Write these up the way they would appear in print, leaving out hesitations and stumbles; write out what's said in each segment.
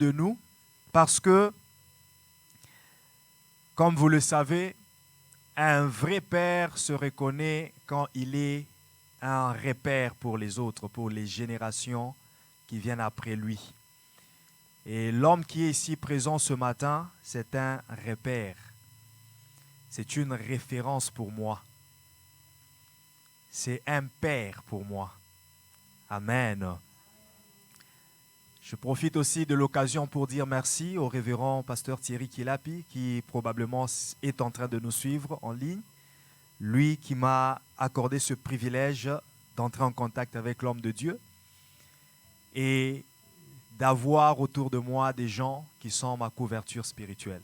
de nous parce que, comme vous le savez, un vrai père se reconnaît quand il est un repère pour les autres, pour les générations qui viennent après lui. Et l'homme qui est ici présent ce matin, c'est un repère. C'est une référence pour moi. C'est un père pour moi. Amen. Je profite aussi de l'occasion pour dire merci au révérend pasteur Thierry Kilapi qui probablement est en train de nous suivre en ligne. Lui qui m'a accordé ce privilège d'entrer en contact avec l'homme de Dieu et d'avoir autour de moi des gens qui sont ma couverture spirituelle.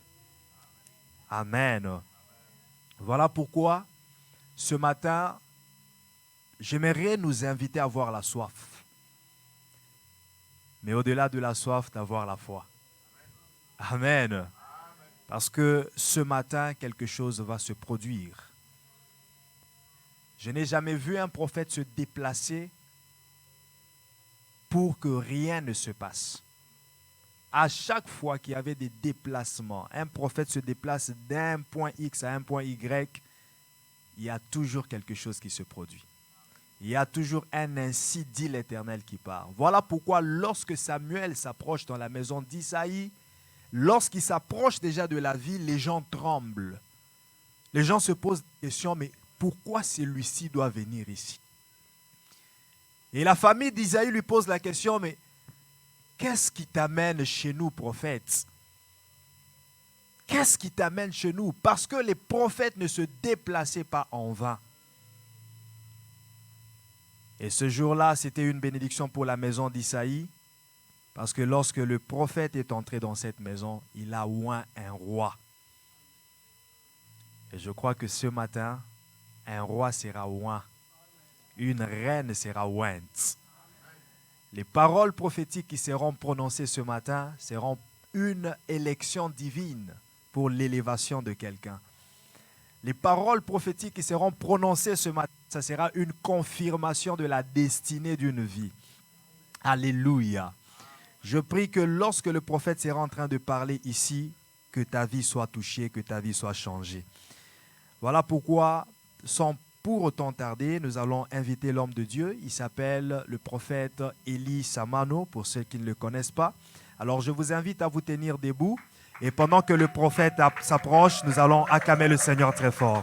Amen. Voilà pourquoi ce matin, j'aimerais nous inviter à avoir la soif. Mais au-delà de la soif, d'avoir la foi. Amen. Parce que ce matin, quelque chose va se produire. Je n'ai jamais vu un prophète se déplacer pour que rien ne se passe. À chaque fois qu'il y avait des déplacements, un prophète se déplace d'un point X à un point Y, il y a toujours quelque chose qui se produit. Il y a toujours un ainsi dit l'Éternel qui part. Voilà pourquoi lorsque Samuel s'approche dans la maison d'Isaïe, lorsqu'il s'approche déjà de la ville, les gens tremblent. Les gens se posent des questions, mais pourquoi celui-ci doit venir ici? Et la famille d'Isaïe lui pose la question, mais qu'est-ce qui t'amène chez nous, prophète? Qu'est-ce qui t'amène chez nous? Parce que les prophètes ne se déplaçaient pas en vain. Et ce jour-là, c'était une bénédiction pour la maison d'Isaïe, parce que lorsque le prophète est entré dans cette maison, il a oint un roi. Et je crois que ce matin, un roi sera oint, une reine sera ointe. Les paroles prophétiques qui seront prononcées ce matin seront une élection divine pour l'élévation de quelqu'un. Les paroles prophétiques qui seront prononcées ce matin, ça sera une confirmation de la destinée d'une vie. Alléluia. Je prie que lorsque le prophète sera en train de parler ici, que ta vie soit touchée, que ta vie soit changée. Voilà pourquoi, sans pour autant tarder, nous allons inviter l'homme de Dieu. Il s'appelle le prophète Élie Samano, pour ceux qui ne le connaissent pas. Alors je vous invite à vous tenir debout. Et pendant que le prophète s'approche, nous allons acclamer le Seigneur très fort.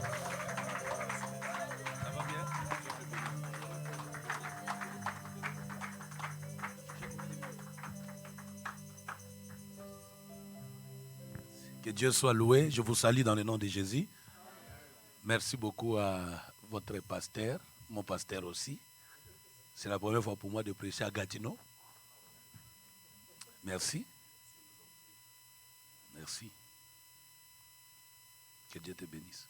Que Dieu soit loué. Je vous salue dans le nom de Jésus. Merci beaucoup à votre pasteur, mon pasteur aussi. C'est la première fois pour moi de prêcher à Gatineau. Merci. Merci. Que Dieu te bénisse.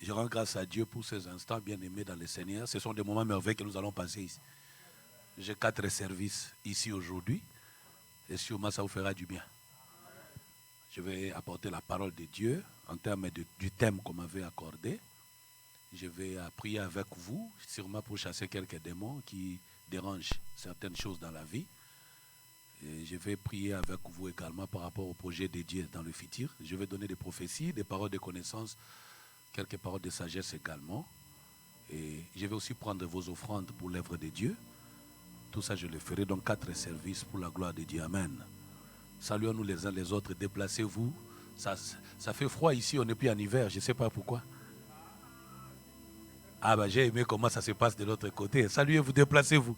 Je rends grâce à Dieu pour ces instants bien-aimés dans le Seigneur. Ce sont des moments merveilleux que nous allons passer ici. J'ai 4 services ici aujourd'hui et sûrement ça vous fera du bien. Je vais apporter la parole de Dieu en termes du thème qu'on m'avait accordé. Je vais prier avec vous, sûrement pour chasser quelques démons qui dérangent certaines choses dans la vie. Et je vais prier avec vous également par rapport au projet de Dieu dans le futur. Je vais donner des prophéties, des paroles de connaissance, quelques paroles de sagesse également. Et je vais aussi prendre vos offrandes pour l'œuvre de Dieu. Tout ça, je le ferai. Donc 4 services pour la gloire de Dieu. Amen. Saluons-nous les uns les autres. Déplacez-vous. Ça fait froid ici. On n'est plus en hiver. Je ne sais pas pourquoi. Ah ben j'ai aimé comment ça se passe de l'autre côté. Saluez-vous, déplacez-vous.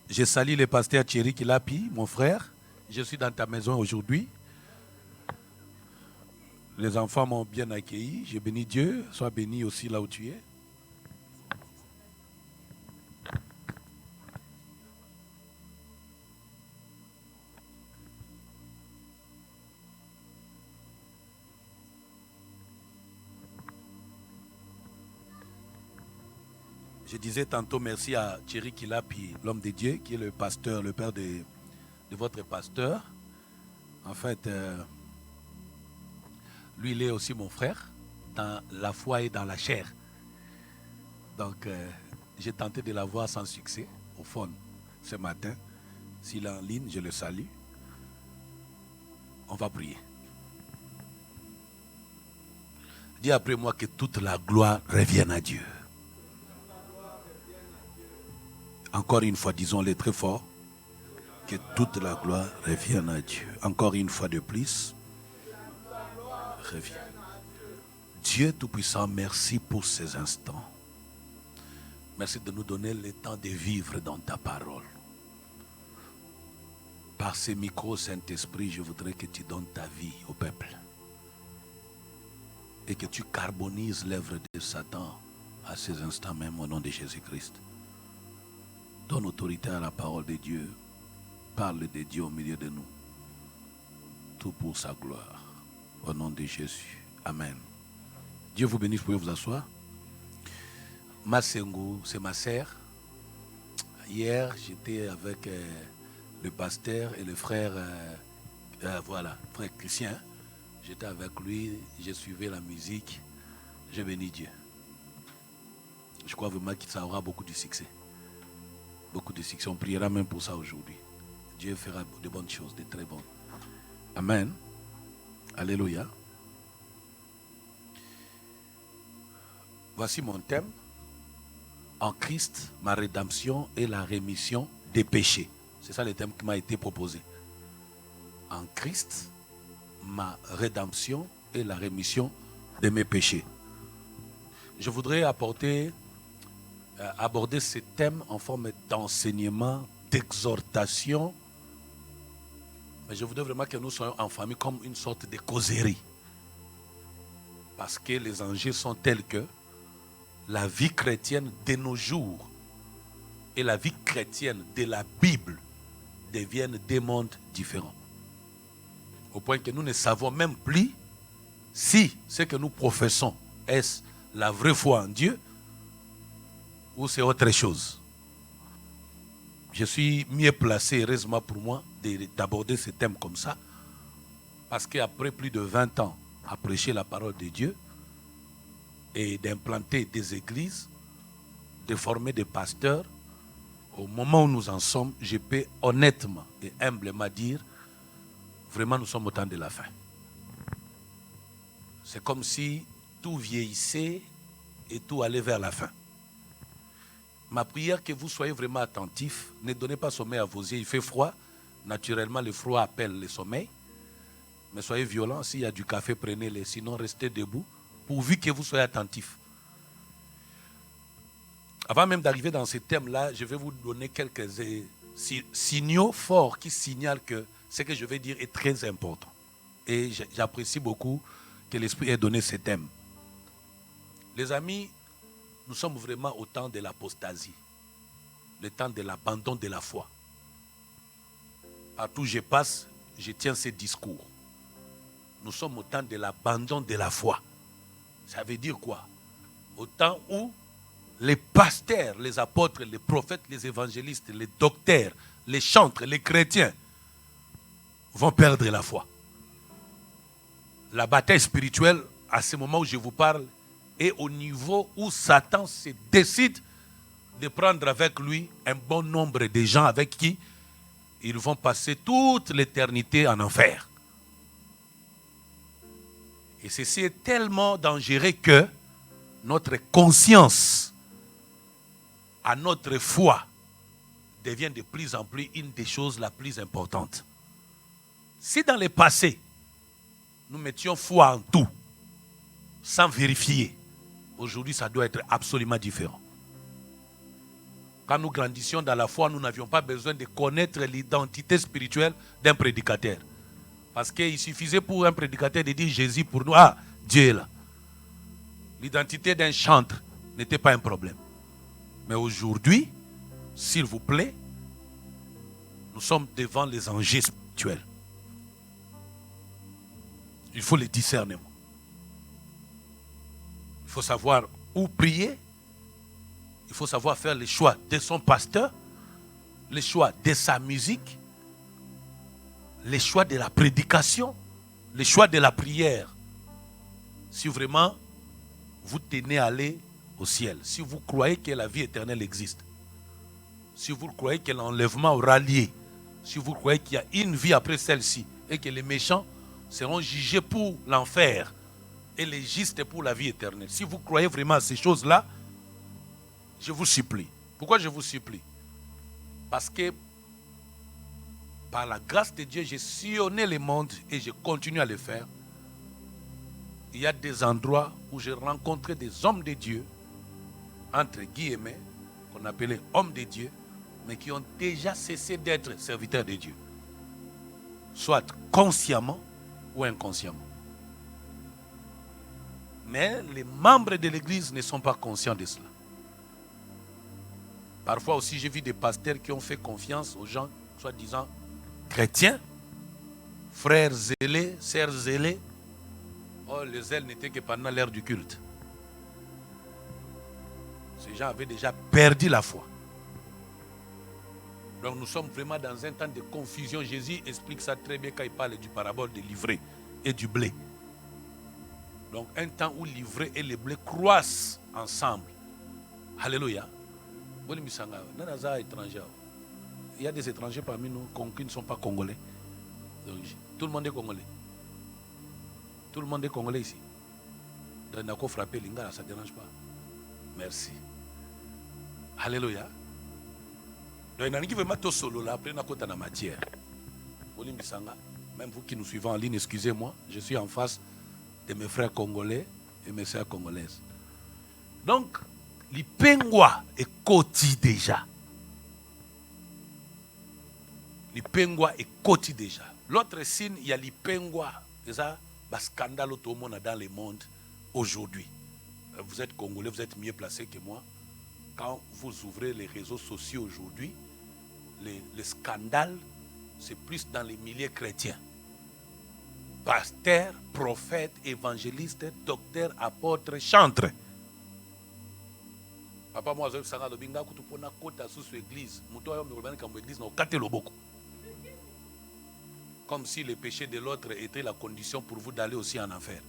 Je salue le pasteur Thierry Kilapi, mon frère. Je suis dans ta maison aujourd'hui. Les enfants m'ont bien accueilli. J'ai béni Dieu. Sois béni aussi là où tu es. Je disais tantôt merci à Thierry Kilapi, l'homme de Dieu, qui est le pasteur, le père de votre pasteur. En fait, lui, il est aussi mon frère, dans la foi et dans la chair. Donc, j'ai tenté de la voir sans succès, au fond, ce matin. S'il est en ligne, je le salue. On va prier. Dis après moi que toute la gloire revienne à Dieu. Encore une fois, disons-le très fort. Que toute la gloire revienne à Dieu. Encore une fois de plus. Reviens. Dieu Tout-Puissant, merci pour ces instants. Merci de nous donner le temps de vivre dans ta parole. Par ces micros, Saint-Esprit, je voudrais que tu donnes ta vie au peuple. Et que tu carbonises l'œuvre de Satan à ces instants même au nom de Jésus-Christ. Donne autorité à la parole de Dieu. Parle de Dieu au milieu de nous. Tout pour sa gloire. Au nom de Jésus. Amen. Dieu vous bénisse, vous pouvez vous asseoir. Masengo, c'est ma sœur. Hier, j'étais avec le pasteur et le frère, frère Christian. J'étais avec lui, j'ai suivi la musique. J'ai béni Dieu. Je crois vraiment que ça aura beaucoup de succès. Beaucoup de succès. On priera même pour ça aujourd'hui. Dieu fera de bonnes choses, de très bonnes. Amen. Alléluia. Voici mon thème. En Christ, ma rédemption et la rémission des péchés. C'est ça le thème qui m'a été proposé. En Christ, ma rédemption et la rémission de mes péchés. Je voudrais aborder ce thème en forme d'enseignement, d'exhortation. Mais je voudrais vraiment que nous soyons en famille comme une sorte de causerie. Parce que les enjeux sont tels que la vie chrétienne de nos jours et la vie chrétienne de la Bible deviennent des mondes différents. Au point que nous ne savons même plus si ce que nous professons est la vraie foi en Dieu ou c'est autre chose. Je suis mieux placé, heureusement pour moi, d'aborder ce thème comme ça, parce qu'après plus de 20 ans à prêcher la parole de Dieu et d'implanter des églises, de former des pasteurs, au moment où nous en sommes, je peux honnêtement et humblement dire, vraiment nous sommes au temps de la fin. C'est comme si tout vieillissait et tout allait vers la fin. Ma prière, que vous soyez vraiment attentifs, ne donnez pas sommeil à vos yeux, il fait froid, naturellement le froid appelle le sommeil, mais soyez violents, s'il y a du café, prenez-le, sinon restez debout, pourvu que vous soyez attentifs. Avant même d'arriver dans ce thème-là, je vais vous donner quelques signaux forts qui signalent que ce que je vais dire est très important. Et j'apprécie beaucoup que l'Esprit ait donné ce thème. Les amis, nous sommes vraiment au temps de l'apostasie, le temps de l'abandon de la foi. Partout où je passe, je tiens ces discours. Nous sommes au temps de l'abandon de la foi. Ça veut dire quoi? Au temps où les pasteurs, les apôtres, les prophètes, les évangélistes, les docteurs, les chantres, les chrétiens vont perdre la foi. La bataille spirituelle, à ce moment où je vous parle, est au niveau où Satan se décide de prendre avec lui un bon nombre de gens avec qui ils vont passer toute l'éternité en enfer. Et ceci est tellement dangereux que notre conscience à notre foi devient de plus en plus une des choses la plus importante. Si dans le passé, nous mettions foi en tout, sans vérifier, aujourd'hui ça doit être absolument différent. Quand nous grandissions dans la foi, nous n'avions pas besoin de connaître l'identité spirituelle d'un prédicateur. Parce qu'il suffisait pour un prédicateur de dire Jésus pour nous, ah, Dieu est là. L'identité d'un chantre n'était pas un problème. Mais aujourd'hui, s'il vous plaît, nous sommes devant les enjeux spirituels. Il faut le discernement. Il faut savoir où prier. Il faut savoir faire les choix de son pasteur, les choix de sa musique, les choix de la prédication, les choix de la prière. Si vraiment vous tenez à aller au ciel, si vous croyez que la vie éternelle existe, si vous croyez que l'enlèvement aura lieu, si vous croyez qu'il y a une vie après celle-ci et que les méchants seront jugés pour l'enfer et les justes pour la vie éternelle, si vous croyez vraiment à ces choses-là, je vous supplie. Pourquoi je vous supplie? Parce que par la grâce de Dieu, j'ai sillonné le monde et je continue à le faire. Il y a des endroits où j'ai rencontré des hommes de Dieu, entre guillemets, qu'on appelait hommes de Dieu, mais qui ont déjà cessé d'être serviteurs de Dieu. Soit consciemment ou inconsciemment. Mais les membres de l'Église ne sont pas conscients de cela. Parfois aussi, j'ai vu des pasteurs qui ont fait confiance aux gens, soi-disant chrétiens, frères zélés, sœurs zélés. Oh, le zèle n'était que pendant l'heure du culte. Ces gens avaient déjà perdu la foi. Donc nous sommes vraiment dans un temps de confusion. Jésus explique ça très bien quand il parle du parabole de l'ivraie et du blé. Donc un temps où l'ivraie et le blé croissent ensemble. Alléluia. Il y a des étrangers parmi nous qui ne sont pas congolais. Donc, tout le monde est congolais. Tout le monde est congolais ici. Donc il n'a qu'à frapper l'ingara, ça ne dérange pas. Merci. Alléluia. Donc, il y a vraiment tout solo là, après, il y a la matière. Même vous qui nous suivez en ligne, excusez-moi, je suis en face de mes frères congolais et mes sœurs congolaises. Donc, l'ipengwa est côté déjà. L'ipengwa est côté déjà. L'autre signe, il y a l'ipengwa. C'est ça, le scandale tout le monde dans le monde aujourd'hui. Vous êtes congolais, vous êtes mieux placé que moi. Quand vous ouvrez les réseaux sociaux aujourd'hui, les scandales, c'est plus dans les milieux chrétiens. Pasteurs, prophètes, évangélistes, docteurs, apôtres, chantres. Papa, moi, je suis en train de dire que tu peux sous l'église. Comme si le péché de l'autre était la condition pour vous d'aller aussi en enfer.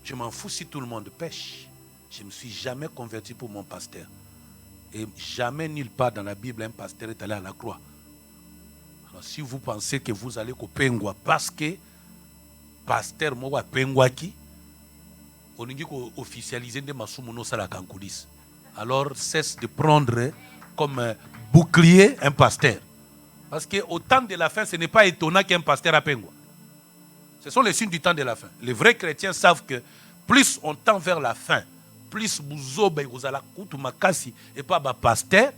Je m'en fous si tout le monde pêche. Je ne me suis jamais converti pour mon pasteur. Et jamais nulle part dans la Bible un pasteur est allé à la croix. Alors si vous pensez que vous allez au Pengwa parce que pasteur moi Pengwa qui on dit qu'on officialise des masumuno salaka en coulisses. Alors cesse de prendre comme bouclier un pasteur. Parce qu'au temps de la fin, ce n'est pas étonnant qu'un pasteur à Pengwa. Ce sont les signes du temps de la fin. Les vrais chrétiens savent que plus on tend vers la fin, plus vous allez makasi et pas pasteur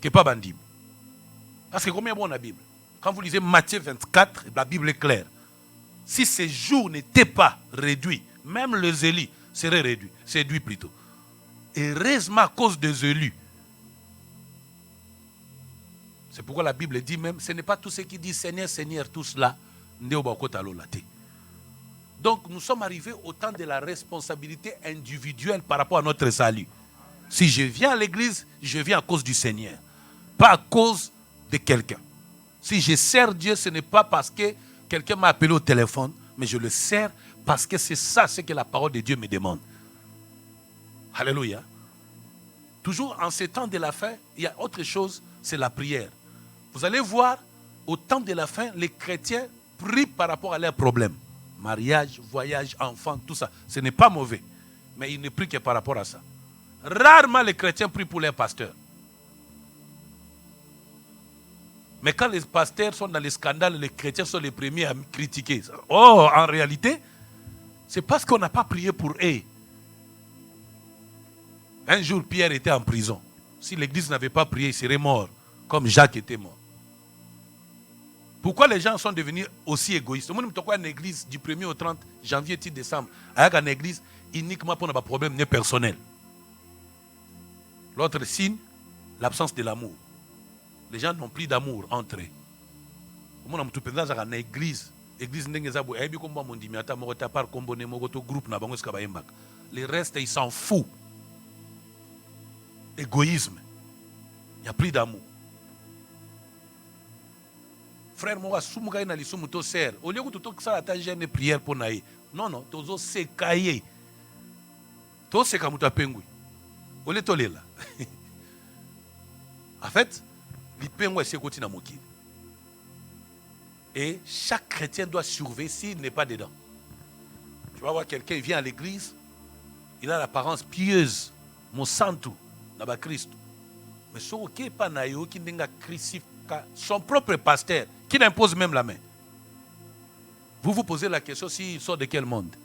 que pas bandim. Parce que combien bon la Bible? Quand vous lisez Matthieu 24, la Bible est claire. Si ces jours n'étaient pas réduits, même les élus seraient réduits, séduits plutôt. Et heureusement à cause des élus. C'est pourquoi la Bible dit même, ce n'est pas tous ceux qui disent Seigneur, Seigneur, tous là. Donc nous sommes arrivés au temps de la responsabilité individuelle par rapport à notre salut. Si je viens à l'église, je viens à cause du Seigneur, pas à cause de quelqu'un. Si je sers Dieu, ce n'est pas parce que quelqu'un m'a appelé au téléphone, mais je le sers parce que c'est ça ce que la parole de Dieu me demande. Alléluia. Toujours en ces temps de la fin, il y a autre chose, c'est la prière. Vous allez voir, au temps de la fin, les chrétiens prient par rapport à leurs problèmes. Mariage, voyage, enfants, tout ça. Ce n'est pas mauvais. Mais ils ne prient que par rapport à ça. Rarement les chrétiens prient pour leurs pasteurs. Mais quand les pasteurs sont dans les scandales, les chrétiens sont les premiers à critiquer. Oh, en réalité, c'est parce qu'on n'a pas prié pour eux. Un jour, Pierre était en prison. Si l'église n'avait pas prié, il serait mort, comme Jacques était mort. Pourquoi les gens sont devenus aussi égoïstes? Moi, je une église du 1er au 30 janvier, 10 décembre, avec une église uniquement pour nos problèmes personnels. L'autre signe, l'absence de l'amour. Les gens n'ont plus d'amour entre eux. Moi, je suis dans une église. L'église n'est pas le reste, ils s'en foutent. Égoïsme. Il n'y a plus d'amour. Frère, moi, je suis en train de faire une prière pour nous. Non, non, tozo sekaye. To sekamuta pengui. Ole tole là. En fait, les pengui c'est côté na mokili. Et chaque chrétien doit surveiller s'il n'est pas dedans. Tu vas voir quelqu'un, il vient à l'église, il a l'apparence pieuse, mon santo, n'a Christ. Mais ce qui n'est pas naïo, qui n'est pas Christ, son propre pasteur, qui l'impose même la main. Vous vous posez la question s'il sort de quel monde?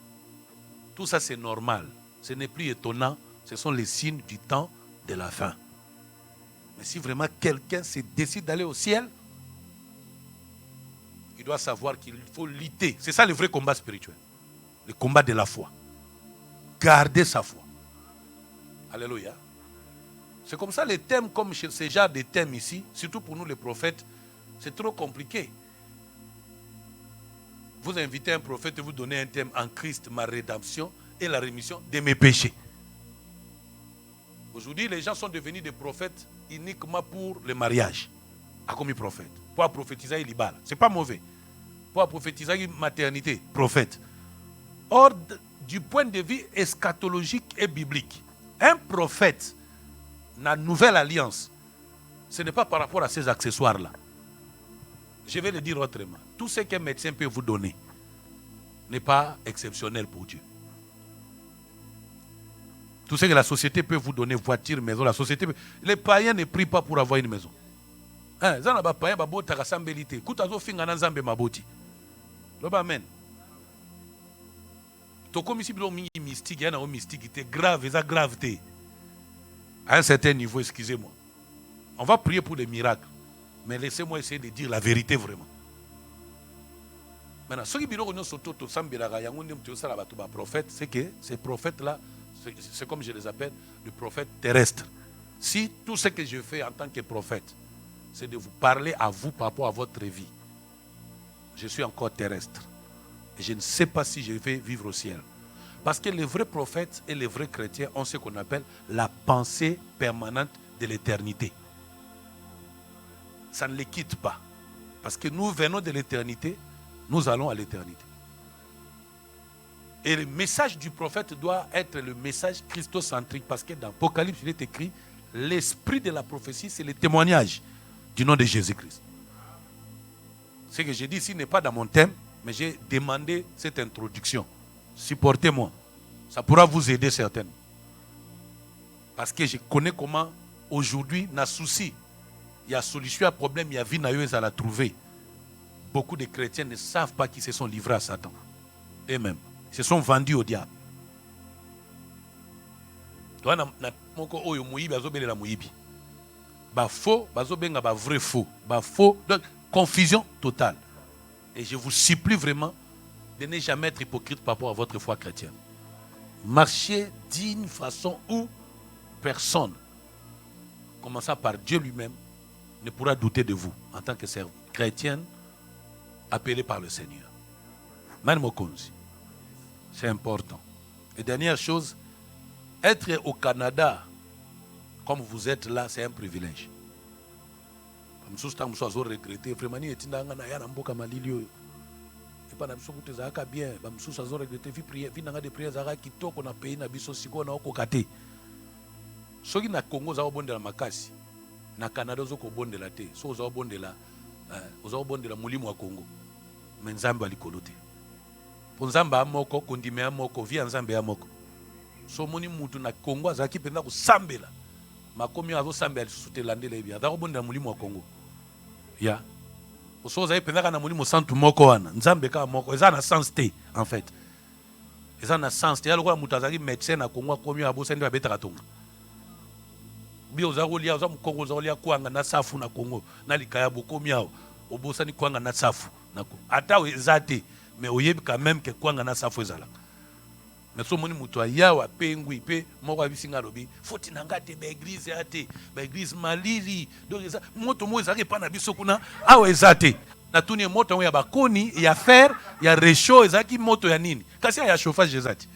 Tout ça c'est normal. Ce n'est plus étonnant. Ce sont les signes du temps de la fin. Mais si vraiment quelqu'un se décide d'aller au ciel, il doit savoir qu'il faut lutter. C'est ça le vrai combat spirituel. Le combat de la foi. Garder sa foi. Alléluia. C'est comme ça les thèmes, comme ce genre de thèmes ici, surtout pour nous les prophètes, c'est trop compliqué. Vous invitez un prophète et vous donnez un thème en Christ, ma rédemption et la rémission de mes péchés. Aujourd'hui, les gens sont devenus des prophètes uniquement pour le mariage. Comme prophète. Pour prophétiser l'ibal. Ce n'est pas mauvais. Pour prophétiser la maternité, prophète. Or, du point de vue eschatologique et biblique, un prophète, la nouvelle alliance, ce n'est pas par rapport à ces accessoires-là. Je vais le dire autrement. Tout ce qu'un médecin peut vous donner n'est pas exceptionnel pour Dieu. Tout ce que la société peut vous donner, voiture, maison, la société peut... Les païens ne prient pas pour avoir une maison. Amen. Comme ici, mystique, il y a une mystique grave, c'est grave. À un certain niveau, excusez-moi. On va prier pour des miracles. Mais laissez-moi essayer de dire la vérité vraiment. Maintenant, ce qui est prophète, c'est que ces prophètes-là, c'est comme je les appelle, le prophète terrestre. Si tout ce que je fais en tant que prophète, c'est de vous parler à vous par rapport à votre vie, je suis encore terrestre. Et je ne sais pas si je vais vivre au ciel. Parce que les vrais prophètes et les vrais chrétiens ont ce qu'on appelle la pensée permanente de l'éternité. Ça ne les quitte pas. Parce que nous venons de l'éternité, nous allons à l'éternité. Et le message du prophète doit être le message christocentrique. Parce que dans l'Apocalypse, il est écrit, l'esprit de la prophétie, c'est le témoignage du nom de Jésus-Christ. Ce que j'ai dit ici n'est pas dans mon thème, mais j'ai demandé cette introduction. Supportez-moi. Ça pourra vous aider certainement. Parce que je connais comment aujourd'hui, il y a souci, il y a solution à problème, il y a vie à la trouver. Beaucoup de chrétiens ne savent pas qu'ils se sont livrés à Satan. Eux-mêmes. Ils se sont vendus au diable. Faux, vrai faux. Faux, donc confusion totale. Et je vous supplie vraiment de ne jamais être hypocrite par rapport à votre foi chrétienne. Marchez d'une façon où personne, commençant par Dieu lui-même, ne pourra douter de vous en tant que chrétienne appelée par le Seigneur. C'est important. Et dernière chose, être au Canada, comme vous êtes là, c'est un privilège. Je regretté vraiment pas na biso kutezaka bien ba msusu azo regretter vi prière vi nanga de prière zaka kitoko na pays na biso siko na okokate soki na Congo za obondela makasi na Canada zo ko bondela te so za obondela mulimo wa Congo mais nzambe alikolo te po nzambe amoko kondime amoko vi nzambe amoko so moni mutu na Congo azaki penda ko sambela makomi azo sambela lisusu landela bia za obondela mulimo wa Congo ya so vous avez pensé na mulimo santu moko wana nzambe ka moko eza na sens te en fait eza na sens te aloko mutazaki médecin na Congo komi abosa ndio abetaka tonga bio za kolia za Congo za kolia kwanga na safu na Congo na likaya bokomi awo obosa ni kwanga na safu na Congo ata eza te mais oyebi quand même que kwanga na safu ezala mais so moni mutu ayawa pengwi pe moko abisinga lobi foti nanga te ba église ate ba église malili donc eza moto mo ezaki pa na biso kuna awa ezate na tuni moto ya bakoni ya fer ya réchaud ezaki moto ya nini kasi ya chauffage ezati.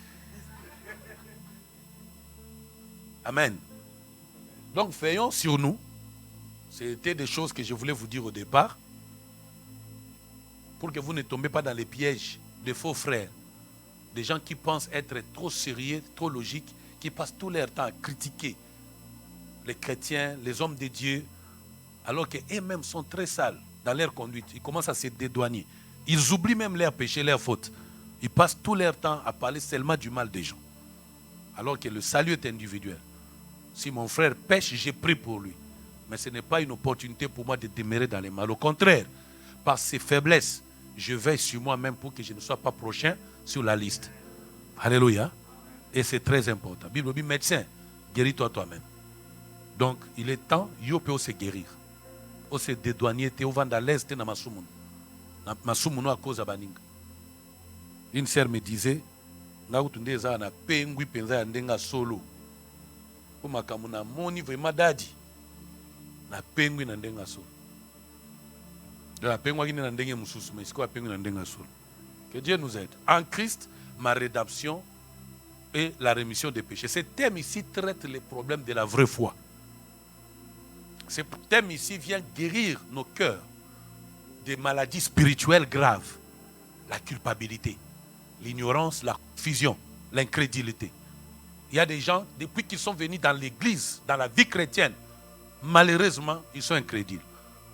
Amen. Donc veillons sur nous. C'était des choses que je voulais vous dire au départ pour que vous ne tombez pas dans les pièges des faux frères Des gens qui pensent être trop sérieux, trop logiques, qui passent tout leur temps à critiquer les chrétiens, les hommes de Dieu, alors qu'eux-mêmes sont très sales dans leur conduite. Ils commencent à se dédouaner. Ils oublient même leurs péchés, leurs fautes. Ils passent tout leur temps à parler seulement du mal des gens. Alors que le salut est individuel. Si mon frère pêche, j'ai prie pour lui. Mais ce n'est pas une opportunité pour moi de demeurer dans les mal. Au contraire, par ses faiblesses, je veille sur moi-même pour que je ne sois pas prochain sur la liste. Alléluia. Et c'est très important. La Bible dit, médecin, guéris-toi toi-même. Donc, il est temps, yo peut se guérir. On se dédouaner, on va dans l'est, dans Masoumoun. Dans Masoumoun, à cause de Baninga. Une sœur me disait, na utunde za na pengui penza ya ndenga solo. Kuma kamuna moni vraiment dadi. Na pengui na ndenga solo. La pengui qui na ndenga mususu, mais c'est quoi pengui na ndenga solo? Que Dieu nous aide. En Christ, ma rédemption et la rémission des péchés. Ce thème ici traite les problèmes de la vraie foi. Ce thème ici vient guérir nos cœurs des maladies spirituelles graves. La culpabilité, l'ignorance, la confusion, l'incrédulité. Il y a des gens, depuis qu'ils sont venus dans l'église, dans la vie chrétienne, malheureusement, ils sont incrédules.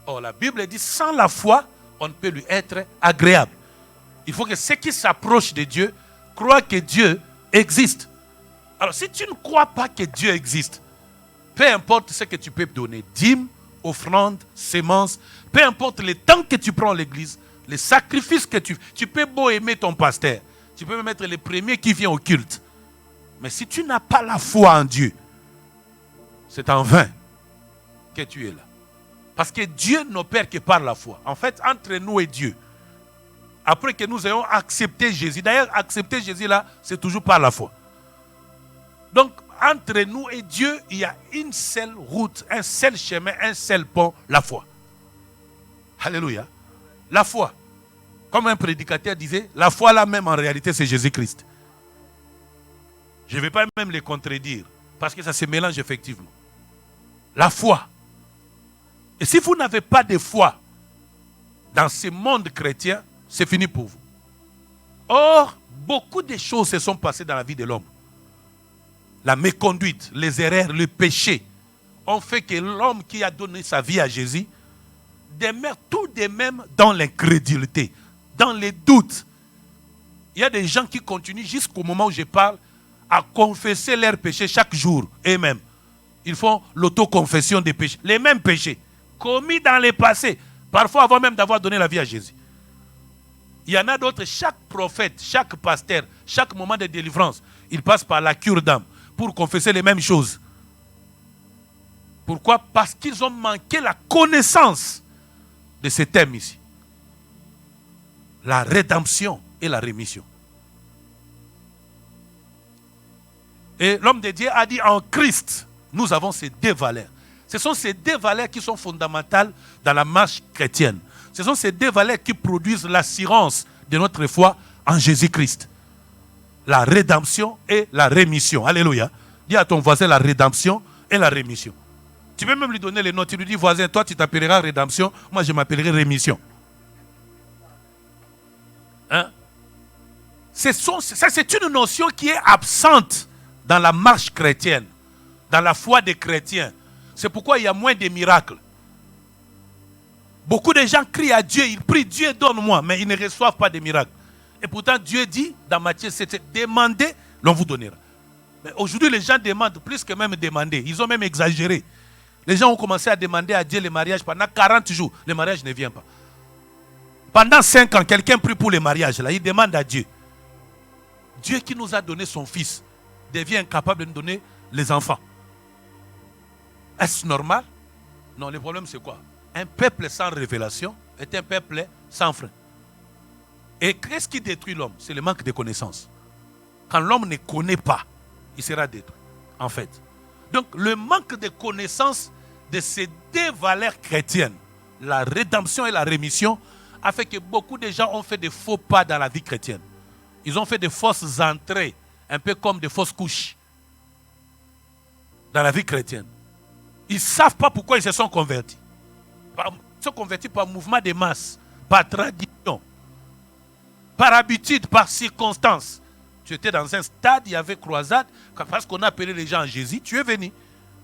Or, la Bible dit, sans la foi, on ne peut lui être agréable. Il faut que ceux qui s'approchent de Dieu croient que Dieu existe. Alors, si tu ne crois pas que Dieu existe, peu importe ce que tu peux donner, dîmes, offrandes, semences, peu importe le temps que tu prends à l'église, les sacrifices que tu peux beau aimer ton pasteur, tu peux même être le premier qui vient au culte. Mais si tu n'as pas la foi en Dieu, c'est en vain que tu es là. Parce que Dieu n'opère que par la foi. En fait, entre nous et Dieu, après que nous ayons accepté Jésus, d'ailleurs, accepter Jésus là, c'est toujours par la foi. Donc, entre nous et Dieu, il y a une seule route, un seul chemin, un seul pont, la foi. Alléluia. La foi. Comme un prédicateur disait, la foi là même en réalité c'est Jésus-Christ. Je ne vais pas même les contredire, parce que ça se mélange effectivement. La foi. Et si vous n'avez pas de foi dans ce monde chrétien, c'est fini pour vous. Or, beaucoup de choses se sont passées dans la vie de l'homme. La méconduite, les erreurs, le péché ont fait que l'homme qui a donné sa vie à Jésus demeure tout de même dans l'incrédulité, dans les doutes. Il y a des gens qui continuent jusqu'au moment où je parle à confesser leurs péchés chaque jour. Eux-mêmes, ils font l'autoconfession des péchés, les mêmes péchés commis dans le passé, parfois avant même d'avoir donné la vie à Jésus. Il y en a d'autres, chaque prophète, chaque pasteur, chaque moment de délivrance, il passe par la cure d'âme pour confesser les mêmes choses. Pourquoi? Parce qu'ils ont manqué la connaissance de ce thème ici. La rédemption et la rémission. Et l'homme de Dieu a dit, en Christ, nous avons ces deux valeurs. Ce sont ces deux valeurs qui sont fondamentales dans la marche chrétienne. Ce sont ces deux valeurs qui produisent l'assurance de notre foi en Jésus-Christ. La rédemption et la rémission. Alléluia. Dis à ton voisin la rédemption et la rémission. Tu peux même lui donner les noms. Tu lui dis, voisin, toi tu t'appelleras rédemption, moi je m'appellerai rémission. Hein? Ça, c'est une notion qui est absente dans la marche chrétienne, dans la foi des chrétiens. C'est pourquoi il y a moins de miracles. Beaucoup de gens crient à Dieu, ils prient, Dieu donne-moi, mais ils ne reçoivent pas de miracles. Et pourtant Dieu dit dans Matthieu 7, demandez, l'on vous donnera. Mais aujourd'hui les gens demandent plus que même demander. Ils ont même exagéré. Les gens ont commencé à demander à Dieu le mariage pendant 40 jours. Le mariage ne vient pas. Pendant 5 ans, quelqu'un prie pour le mariage. Là, il demande à Dieu. Dieu qui nous a donné son fils devient incapable de nous donner les enfants. Est-ce normal? Non, le problème c'est quoi? Un peuple sans révélation est un peuple sans frein. Et qu'est-ce qui détruit l'homme? C'est le manque de connaissances. Quand l'homme ne connaît pas, il sera détruit, en fait. Donc, le manque de connaissances de ces deux valeurs chrétiennes, la rédemption et la rémission, a fait que beaucoup de gens ont fait des faux pas dans la vie chrétienne. Ils ont fait des fausses entrées, un peu comme des fausses couches dans la vie chrétienne. Ils ne savent pas pourquoi ils se sont convertis. Ils sont convertis par mouvement de masse, par tradition, par habitude, par circonstance. Tu étais dans un stade, il y avait croisade, parce qu'on a appelé les gens à Jésus, tu es venu.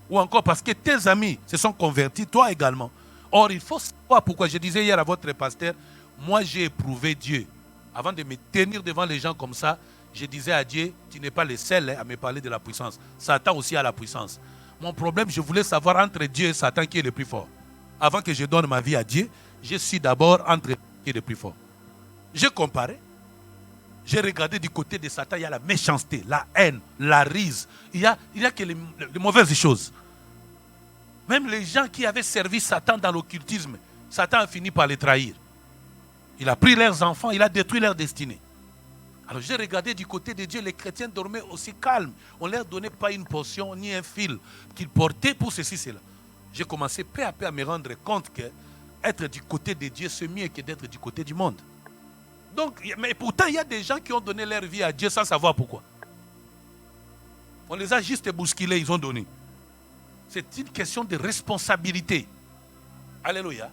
Ou encore parce que tes amis se sont convertis, toi également. Or, il faut savoir pourquoi. Je disais hier à votre pasteur, moi j'ai éprouvé Dieu. Avant de me tenir devant les gens comme ça, je disais à Dieu, tu n'es pas le seul à me parler de la puissance. Satan aussi a la puissance. Mon problème, je voulais savoir entre Dieu et Satan qui est le plus fort. Avant que je donne ma vie à Dieu, je suis d'abord entre qui est le plus fort. J'ai comparé. J'ai regardé du côté de Satan, il y a la méchanceté, la haine, la rise. Il y a que les mauvaises choses. Même les gens qui avaient servi Satan dans l'occultisme, Satan a fini par les trahir. Il a pris leurs enfants, il a détruit leur destinée. Alors j'ai regardé du côté de Dieu, les chrétiens dormaient aussi calmes. On ne leur donnait pas une portion ni un fil qu'ils portaient pour ceci, cela. J'ai commencé peu à peu à me rendre compte que être du côté de Dieu, c'est mieux que d'être du côté du monde. Donc, mais pourtant, il y a des gens qui ont donné leur vie à Dieu sans savoir pourquoi. On les a juste bousculés, ils ont donné. C'est une question de responsabilité. Alléluia.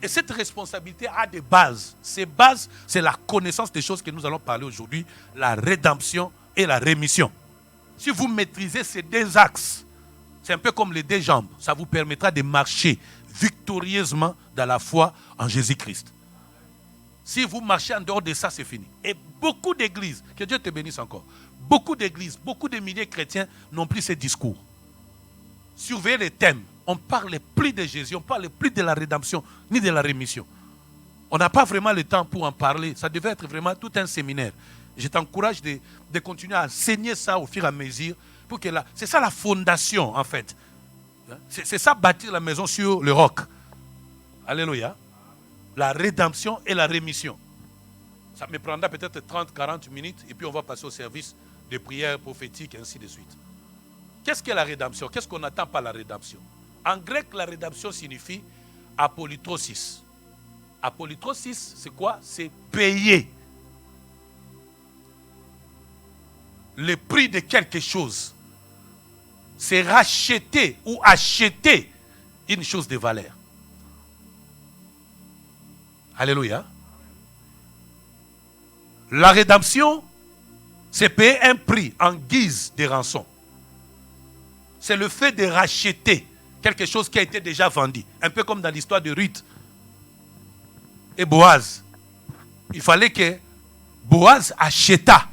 Et cette responsabilité a des bases. Ces bases, c'est la connaissance des choses que nous allons parler aujourd'hui, la rédemption et la rémission. Si vous maîtrisez ces deux axes, c'est un peu comme les deux jambes, ça vous permettra de marcher victorieusement dans la foi en Jésus-Christ. Si vous marchez en dehors de ça, c'est fini. Et beaucoup d'églises, que Dieu te bénisse encore, beaucoup d'églises, beaucoup de milliers de chrétiens n'ont plus ces discours. Surveillez les thèmes. On ne parle plus de Jésus, on ne parle plus de la rédemption, ni de la rémission. On n'a pas vraiment le temps pour en parler. Ça devait être vraiment tout un séminaire. Je t'encourage de continuer à enseigner ça au fur et à mesure. C'est ça la fondation, en fait. C'est ça bâtir la maison sur le roc. Alléluia. La rédemption et la rémission. Ça me prendra peut-être 30-40 minutes et puis on va passer au service de prière prophétique et ainsi de suite. Qu'est-ce que la rédemption? Qu'est-ce qu'on attend par la rédemption? En grec, la rédemption signifie apolytrosis. Apolytrosis, c'est quoi? C'est payer le prix de quelque chose. C'est racheter ou acheter une chose de valeur. Alléluia. La rédemption, c'est payer un prix en guise de rançon. C'est le fait de racheter quelque chose qui a été déjà vendu. Un peu comme dans l'histoire de Ruth et Boaz. Il fallait que Boaz acheta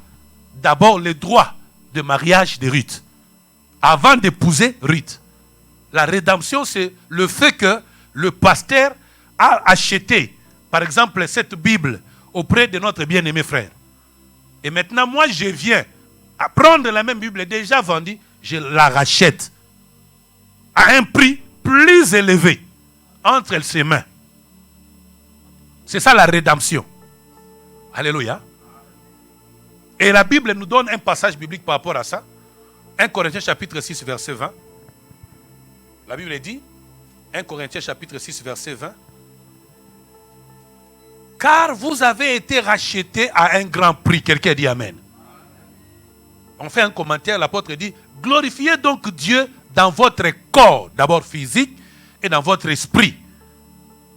d'abord le droit de mariage de Ruth avant d'épouser Ruth. La rédemption, c'est le fait que le pasteur a acheté, par exemple, cette Bible auprès de notre bien-aimé frère. Et maintenant, moi, je viens à prendre la même Bible déjà vendue, je la rachète à un prix plus élevé entre ses mains. C'est ça la rédemption. Alléluia. Et la Bible nous donne un passage biblique par rapport à ça. 1 Corinthiens chapitre 6 verset 20. La Bible dit, 1 Corinthiens chapitre 6 verset 20. Car vous avez été rachetés à un grand prix. Quelqu'un dit Amen. On fait un commentaire, l'apôtre dit, glorifiez donc Dieu dans votre corps, d'abord physique, et dans votre esprit.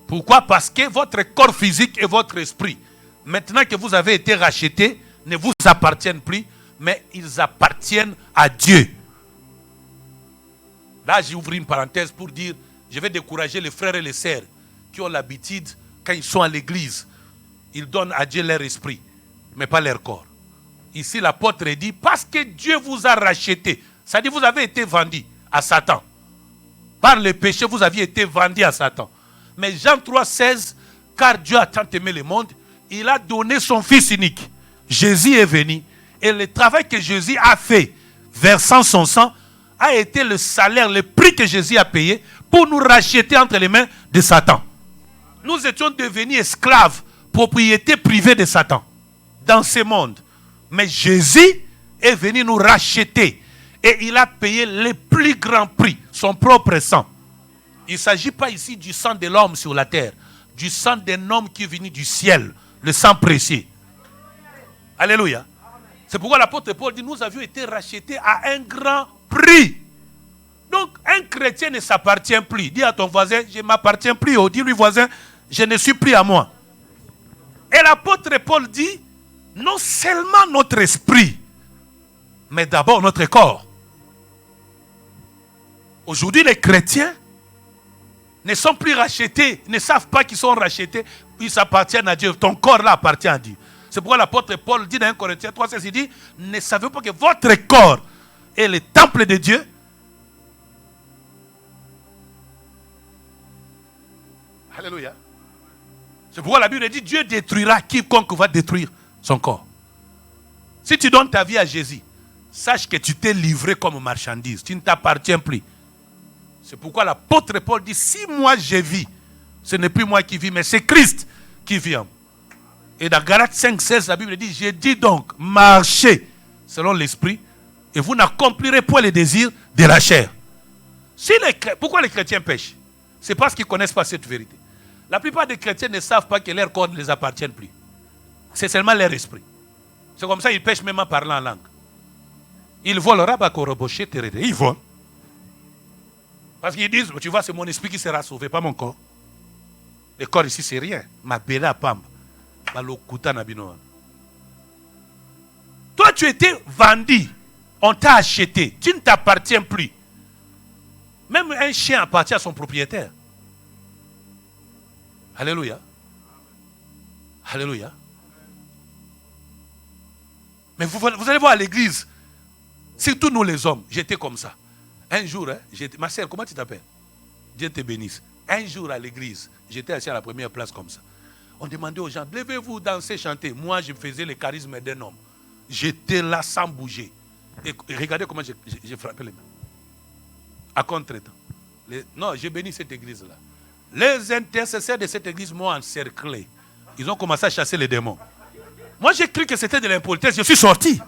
Pourquoi? Parce que votre corps physique et votre esprit, maintenant que vous avez été rachetés, ne vous appartiennent plus, mais ils appartiennent à Dieu. Là, j'ai ouvert une parenthèse pour dire, je vais décourager les frères et les sœurs qui ont l'habitude, quand ils sont à l'église, ils donnent à Dieu leur esprit, mais pas leur corps. Ici, l'apôtre dit, parce que Dieu vous a racheté, ça dit, vous avez été vendus à Satan. Par le péché, vous aviez été vendus à Satan. Mais Jean 3,16, car Dieu a tant aimé le monde, il a donné son Fils unique. Jésus est venu. Et le travail que Jésus a fait, versant son sang, a été le salaire, le prix que Jésus a payé pour nous racheter entre les mains de Satan. Nous étions devenus esclaves, propriété privée de Satan, dans ce monde. Mais Jésus est venu nous racheter. Et il a payé le plus grand prix, son propre sang. Il ne s'agit pas ici du sang de l'homme sur la terre, du sang d'un homme qui est venu du ciel, le sang précieux. Alléluia. C'est pourquoi l'apôtre Paul dit, nous avions été rachetés à un grand prix. Donc, un chrétien ne s'appartient plus. Dis à ton voisin, je ne m'appartiens plus. Ou dis-lui voisin, je ne suis plus à moi. Et l'apôtre Paul dit, non seulement notre esprit, mais d'abord notre corps. Aujourd'hui, les chrétiens ne sont plus rachetés, ne savent pas qu'ils sont rachetés, ils appartiennent à Dieu. Ton corps là appartient à Dieu. C'est pourquoi l'apôtre Paul dit dans 1 Corinthiens 3,16, il dit, ne savez-vous pas que votre corps est le temple de Dieu? Alléluia. C'est pourquoi la Bible dit, Dieu détruira quiconque va détruire son corps. Si tu donnes ta vie à Jésus, sache que tu t'es livré comme marchandise. Tu ne t'appartiens plus. C'est pourquoi l'apôtre Paul dit, si moi je vis, ce n'est plus moi qui vis, mais c'est Christ qui vit en moi. Et dans Galates 5,16, la Bible dit, je dis donc, marchez selon l'esprit, et vous n'accomplirez point les désirs de la chair. Pourquoi les chrétiens pêchent? C'est parce qu'ils ne connaissent pas cette vérité. La plupart des chrétiens ne savent pas que leur corps ne les appartient plus. C'est seulement leur esprit. C'est comme ça qu'ils pêchent même en parlant en langue. Ils volent, ils volent. Parce qu'ils disent, tu vois, c'est mon esprit qui sera sauvé, pas mon corps. Le corps ici, c'est rien. Ma bella pamba. Toi, tu étais vendu. On t'a acheté. Tu ne t'appartiens plus. Même un chien appartient à son propriétaire. Alléluia. Alléluia. Mais vous allez voir à l'église, surtout nous les hommes, j'étais comme ça. Un jour, ma sœur, comment tu t'appelles? Dieu te bénisse. Un jour à l'église, j'étais assis à la première place comme ça. On demandait aux gens, levez-vous, dansez, chantez. Moi, je faisais le charisme d'un homme. J'étais là sans bouger. Et regardez comment j'ai frappé les mains. À contre-temps. Non, j'ai béni cette église-là. Les intercesseurs de cette église m'ont encerclé. Ils ont commencé à chasser les démons. Moi, j'ai cru que c'était de l'impolitesse. Je suis sorti.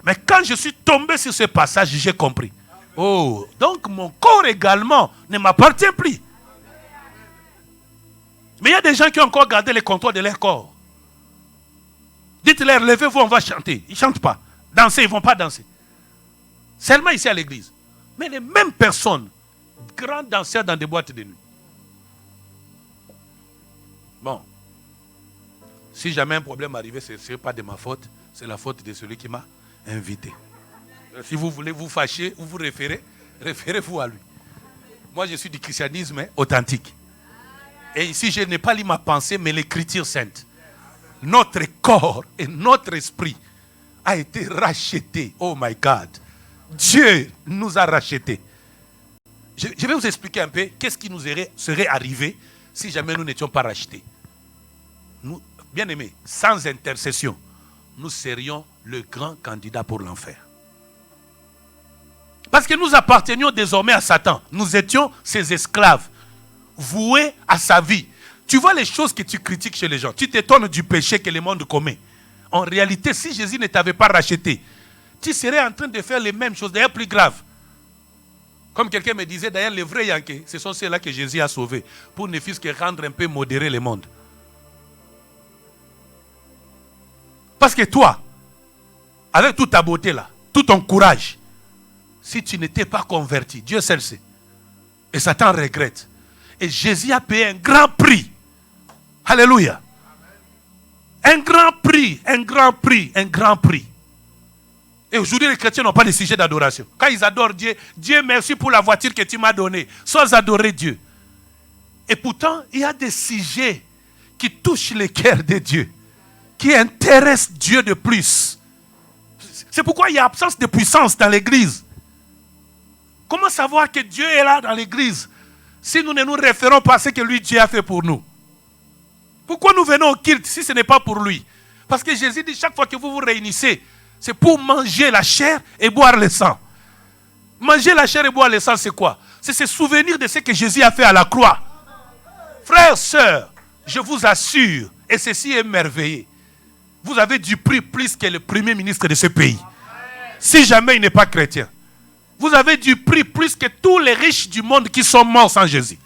Mais quand je suis tombé sur ce passage, j'ai compris. Oh, donc mon corps également ne m'appartient plus. Mais il y a des gens qui ont encore gardé le contrôle de leur corps. Dites-leur, levez-vous, on va chanter. Ils ne chantent pas. Danser, ils ne vont pas danser. Seulement ici à l'église. Mais les mêmes personnes, grands danseurs dans des boîtes de nuit. Bon. Si jamais un problème arrivait, ce ne serait pas de ma faute. C'est la faute de celui qui m'a invité. Si vous voulez vous fâcher ou vous référez-vous à lui. Moi, je suis du christianisme authentique. Et ici, je n'ai pas lu ma pensée, mais l'écriture sainte. Notre corps et notre esprit a été racheté. Oh my God. Dieu nous a rachetés. Je vais vous expliquer un peu qu'est-ce qui nous serait arrivé si jamais nous n'étions pas rachetés. Nous, bien aimés, sans intercession, nous serions le grand candidat pour l'enfer. Parce que nous appartenions désormais à Satan. Nous étions ses esclaves, voués à sa vie. Tu vois les choses que tu critiques chez les gens. Tu t'étonnes du péché que le monde commet. En réalité, si Jésus ne t'avait pas racheté, tu serais en train de faire les mêmes choses, d'ailleurs plus graves. Comme quelqu'un me disait, d'ailleurs les vrais Yankees, ce sont ceux-là que Jésus a sauvés, pour ne fût-ce que rendre un peu modéré le monde. Parce que toi, avec toute ta beauté là, tout ton courage, si tu n'étais pas converti, Dieu seul sait. Et Satan regrette. Et Jésus a payé un grand prix. Alléluia. Un grand prix, un grand prix, un grand prix. Et aujourd'hui, les chrétiens n'ont pas de sujet d'adoration. Quand ils adorent Dieu, Dieu merci pour la voiture que tu m'as donnée. Sans adorer Dieu. Et pourtant, il y a des sujets qui touchent le cœur de Dieu, qui intéressent Dieu de plus. C'est pourquoi il y a absence de puissance dans l'église. Comment savoir que Dieu est là dans l'église si nous ne nous référons pas à ce que lui, Dieu a fait pour nous? Pourquoi nous venons au culte si ce n'est pas pour lui? Parce que Jésus dit chaque fois que vous vous réunissez, c'est pour manger la chair et boire le sang. Manger la chair et boire le sang, c'est quoi? C'est se souvenir de ce que Jésus a fait à la croix. Frères, sœurs, je vous assure, et ceci est merveilleux, vous avez du prix plus que le premier ministre de ce pays. Si jamais il n'est pas chrétien. Vous avez du prix plus que tous les riches du monde qui sont morts sans Jésus.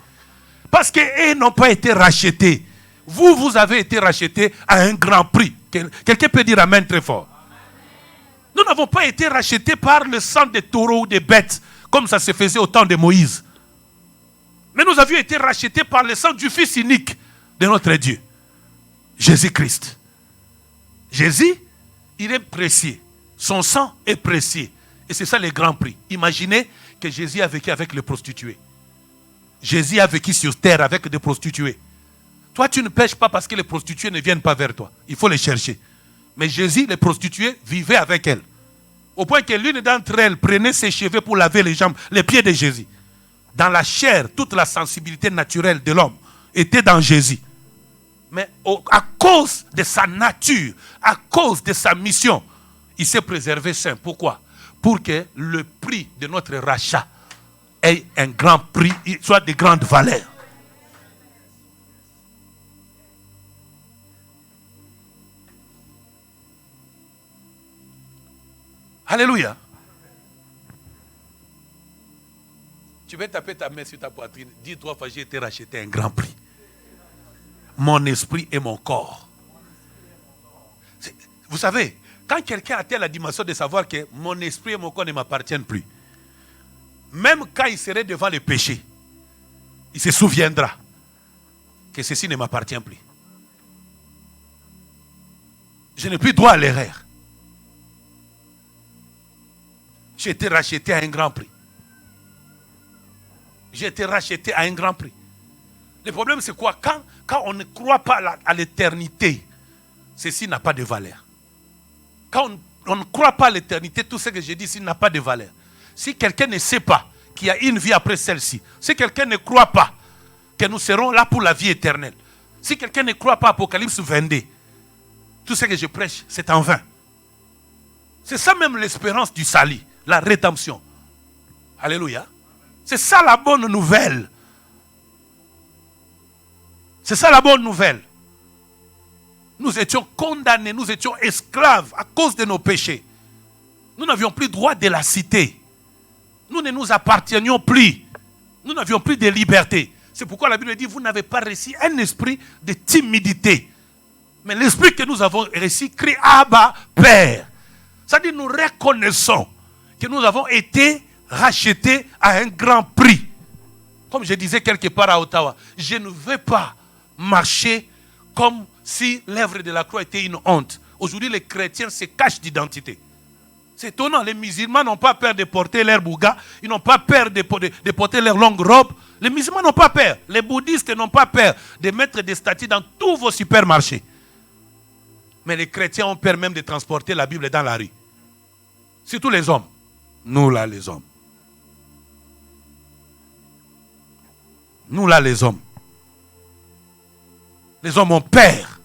Parce qu'ils n'ont pas été rachetés. Vous avez été rachetés à un grand prix. Quelqu'un peut dire amen très fort. Nous n'avons pas été rachetés par le sang des taureaux ou des bêtes, comme ça se faisait au temps de Moïse. Mais nous avions été rachetés par le sang du Fils unique de notre Dieu, Jésus-Christ. Jésus, il est précieux. Son sang est précieux. Et c'est ça le grand prix. Imaginez que Jésus a vécu avec les prostituées. Jésus a vécu sur terre avec des prostituées. Toi, tu ne pêches pas parce que les prostituées ne viennent pas vers toi. Il faut les chercher. Mais Jésus, les prostituées, vivaient avec elles. Au point que l'une d'entre elles prenait ses cheveux pour laver les jambes, les pieds de Jésus. Dans la chair, toute la sensibilité naturelle de l'homme était dans Jésus. Mais à cause de sa nature, à cause de sa mission, il s'est préservé saint. Pourquoi? Pour que le prix de notre rachat ait un grand prix, soit de grande valeur. Alléluia. Tu veux taper ta main sur ta poitrine. Dis 3 fois, j'ai été racheté un grand prix. Mon esprit et mon corps. Vous savez, quand quelqu'un atteint la dimension de savoir que mon esprit et mon corps ne m'appartiennent plus, même quand il serait devant le péché, il se souviendra que ceci ne m'appartient plus. Je n'ai plus droit à l'erreur. J'ai été racheté à un grand prix. J'ai été racheté à un grand prix. Le problème, c'est quoi? Quand on ne croit pas à l'éternité, ceci n'a pas de valeur. Quand on ne croit pas à l'éternité, tout ce que j'ai dit ici n'a pas de valeur. Si quelqu'un ne sait pas qu'il y a une vie après celle-ci, si quelqu'un ne croit pas que nous serons là pour la vie éternelle, si quelqu'un ne croit pas à Apocalypse 22, tout ce que je prêche, c'est en vain. C'est ça même l'espérance du salut, la rédemption. Alléluia. C'est ça la bonne nouvelle. C'est ça la bonne nouvelle. Nous étions condamnés, nous étions esclaves à cause de nos péchés. Nous n'avions plus droit de la cité. Nous ne nous appartenions plus. Nous n'avions plus de liberté. C'est pourquoi la Bible dit, vous n'avez pas reçu un esprit de timidité. Mais l'esprit que nous avons reçu crie Abba, Père. C'est-à-dire nous reconnaissons que nous avons été rachetés à un grand prix. Comme je disais quelque part à Ottawa, je ne veux pas marcher comme si l'œuvre de la croix était une honte. Aujourd'hui, les chrétiens se cachent d'identité. C'est étonnant, les musulmans n'ont pas peur de porter leur bouga, ils n'ont pas peur de porter leur longue robe. Les musulmans n'ont pas peur, les bouddhistes n'ont pas peur de mettre des statues dans tous vos supermarchés. Mais les chrétiens ont peur même de transporter la Bible dans la rue. Surtout les hommes. Nous là, les hommes. Nous là, les hommes. Les hommes ont peur.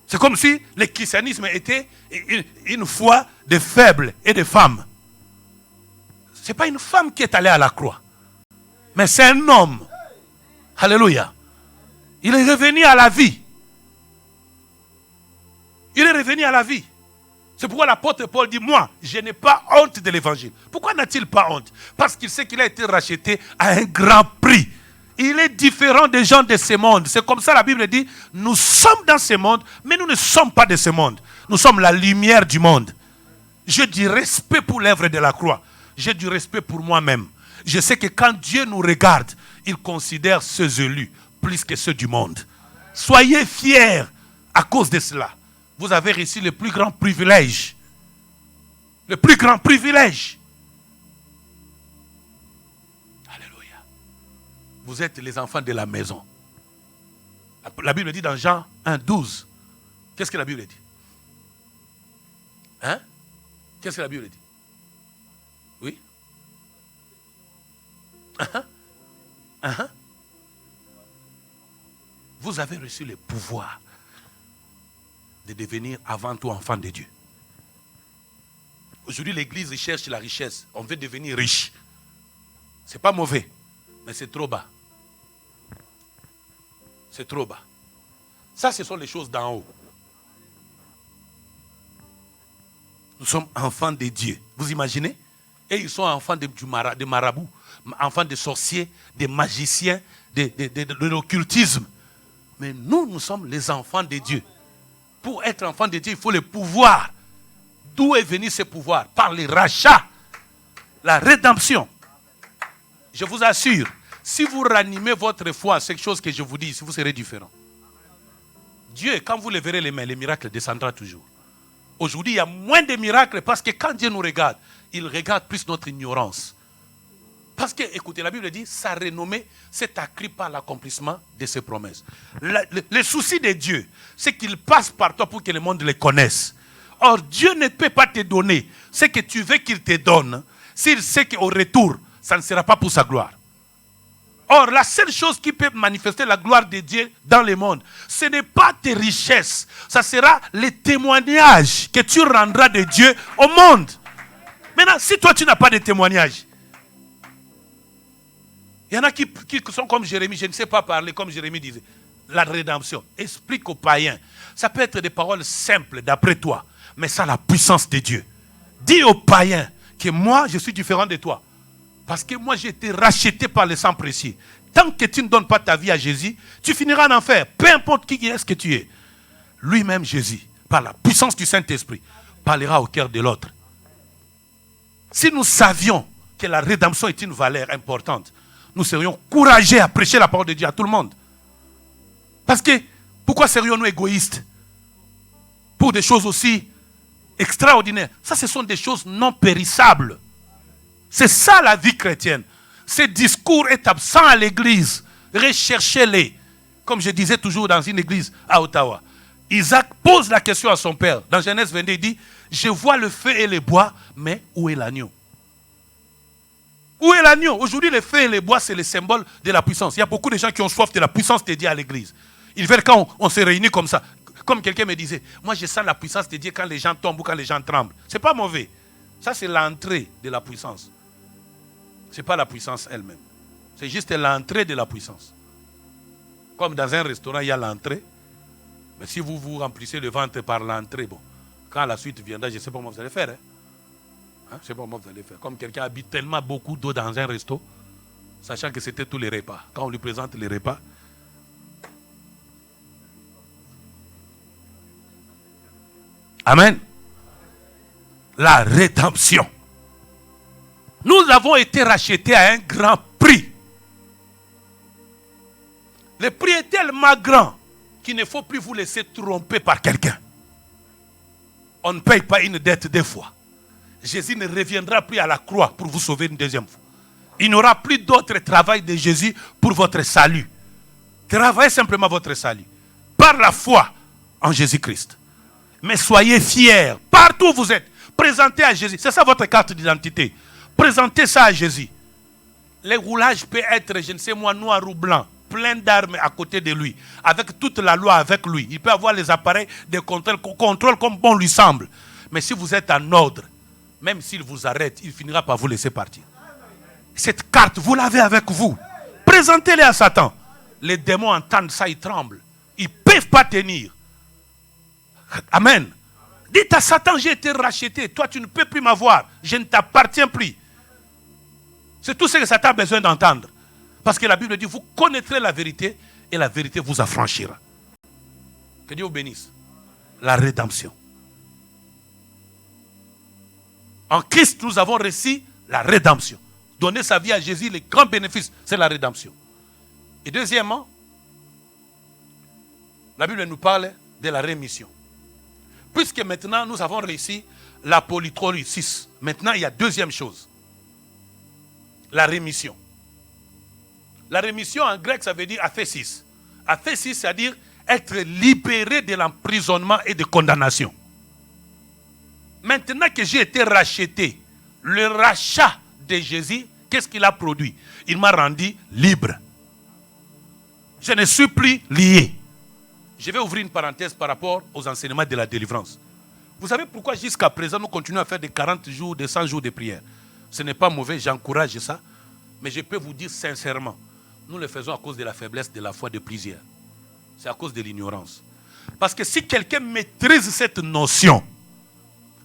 C'est comme si le christianisme était une foi de faibles et de femmes. Ce n'est pas une femme qui est allée à la croix. Mais c'est un homme. Alléluia. Il est revenu à la vie. Il est revenu à la vie. C'est pourquoi l'apôtre Paul dit, moi, je n'ai pas honte de l'évangile. Pourquoi n'a-t-il pas honte? Parce qu'il sait qu'il a été racheté à un grand prix. Il est différent des gens de ce monde. C'est comme ça la Bible dit, nous sommes dans ce monde, mais nous ne sommes pas de ce monde. Nous sommes la lumière du monde. J'ai du respect pour l'œuvre de la croix. J'ai du respect pour moi-même. Je sais que quand Dieu nous regarde, il considère ceux élus plus que ceux du monde. Soyez fiers à cause de cela. Vous avez reçu le plus grand privilège. Le plus grand privilège. Alléluia. Vous êtes les enfants de la maison. La Bible dit dans Jean 1:12. Qu'est-ce que la Bible dit? Hein? Qu'est-ce que la Bible dit? Oui? Vous avez reçu le pouvoir de devenir avant tout enfant de Dieu. Aujourd'hui, l'Église cherche la richesse. On veut devenir riche. Ce n'est pas mauvais, mais c'est trop bas. C'est trop bas. Ça, ce sont les choses d'en haut. Nous sommes enfants de Dieu. Vous imaginez? Et ils sont enfants de marabouts, enfants de sorciers, de magiciens, de l'occultisme. Mais nous sommes les enfants de Dieu. Pour être enfant de Dieu, il faut le pouvoir. D'où est venu ce pouvoir? Par les rachats, la rédemption. Je vous assure, si vous ranimez votre foi à cette chose que je vous dis, vous serez différent. Dieu, quand vous leverez les mains, les miracles descendront toujours. Aujourd'hui, il y a moins de miracles parce que quand Dieu nous regarde, il regarde plus notre ignorance. Parce que, écoutez, la Bible dit, sa renommée s'est accrue par l'accomplissement de ses promesses. Le souci de Dieu, c'est qu'il passe par toi pour que le monde le connaisse. Or, Dieu ne peut pas te donner ce que tu veux qu'il te donne s'il sait qu'au retour, ça ne sera pas pour sa gloire. Or, la seule chose qui peut manifester la gloire de Dieu dans le monde, ce n'est pas tes richesses. Ça sera les témoignages que tu rendras de Dieu au monde. Maintenant, si toi, tu n'as pas de témoignages, il y en a qui sont comme Jérémie, je ne sais pas parler comme Jérémie disait. La rédemption, explique aux païens. Ça peut être des paroles simples d'après toi, mais ça a la puissance de Dieu. Dis aux païens que moi, je suis différent de toi. Parce que moi, j'ai été racheté par le sang précieux. Tant que tu ne donnes pas ta vie à Jésus, tu finiras en enfer. Peu importe qui est-ce que tu es. Lui-même, Jésus, par la puissance du Saint-Esprit, parlera au cœur de l'autre. Si nous savions que la rédemption est une valeur importante, nous serions courageux à prêcher la parole de Dieu à tout le monde. Parce que, pourquoi serions-nous égoïstes pour des choses aussi extraordinaires? Ça, ce sont des choses non périssables. C'est ça la vie chrétienne. Ce discours est absent à l'église. Recherchez-les. Comme je disais toujours dans une église à Ottawa. Isaac pose la question à son père. Dans Genèse 22, il dit, je vois le feu et les bois, mais où est l'agneau? Où est l'agneau? Aujourd'hui, le feu et les bois, c'est le symbole de la puissance. Il y a beaucoup de gens qui ont soif de la puissance de Dieu à l'église. Ils veulent quand on se réunit comme ça. Comme quelqu'un me disait, moi je sens la puissance de Dieu quand les gens tombent ou quand les gens tremblent. Ce n'est pas mauvais. Ça, c'est l'entrée de la puissance. Ce n'est pas la puissance elle-même. C'est juste l'entrée de la puissance. Comme dans un restaurant, il y a l'entrée. Mais si vous vous remplissez le ventre par l'entrée, bon, quand la suite viendra, je ne sais pas comment vous allez faire. Hein? Je ne sais pas comment vous allez faire. Comme quelqu'un habite tellement beaucoup d'eau dans un resto, sachant que c'était tous les repas. Quand on lui présente les repas, amen. La rédemption. Nous avons été rachetés à un grand prix. Le prix est tellement grand qu'il ne faut plus vous laisser tromper par quelqu'un. On ne paye pas une dette deux fois. Jésus ne reviendra plus à la croix pour vous sauver une deuxième fois. Il n'y aura plus d'autre travail de Jésus pour votre salut. Travaillez simplement votre salut. Par la foi en Jésus-Christ. Mais soyez fiers. Partout où vous êtes. Présentez à Jésus. C'est ça votre carte d'identité. Présentez ça à Jésus. Le roulage peut être, je ne sais moi, noir ou blanc. Plein d'armes à côté de lui. Avec toute la loi avec lui. Il peut avoir les appareils de contrôle comme bon lui semble. Mais si vous êtes en ordre, même s'il vous arrête, il finira par vous laisser partir. Cette carte, vous l'avez avec vous. Présentez-les à Satan. Les démons entendent ça, ils tremblent. Ils ne peuvent pas tenir. Amen. Dites à Satan, j'ai été racheté. Toi, tu ne peux plus m'avoir. Je ne t'appartiens plus. C'est tout ce que Satan a besoin d'entendre. Parce que la Bible dit, vous connaîtrez la vérité et la vérité vous affranchira. Que Dieu vous bénisse. La rédemption. En Christ, nous avons reçu la rédemption. Donner sa vie à Jésus, les grands bénéfices, c'est la rédemption. Et deuxièmement, la Bible nous parle de la rémission. Puisque maintenant, nous avons réussi la polytrolysis. Maintenant, il y a deuxième chose. La rémission. La rémission en grec, ça veut dire aphésis. Aphésis, c'est-à-dire être libéré de l'emprisonnement et de condamnation. Maintenant que j'ai été racheté, le rachat de Jésus, qu'est-ce qu'il a produit? Il m'a rendu libre. Je ne suis plus lié. Je vais ouvrir une parenthèse par rapport aux enseignements de la délivrance. Vous savez pourquoi jusqu'à présent nous continuons à faire des 40 jours, des 100 jours de prière? Ce n'est pas mauvais, j'encourage ça. Mais je peux vous dire sincèrement, nous le faisons à cause de la faiblesse de la foi de plusieurs. C'est à cause de l'ignorance. Parce que si quelqu'un maîtrise cette notion,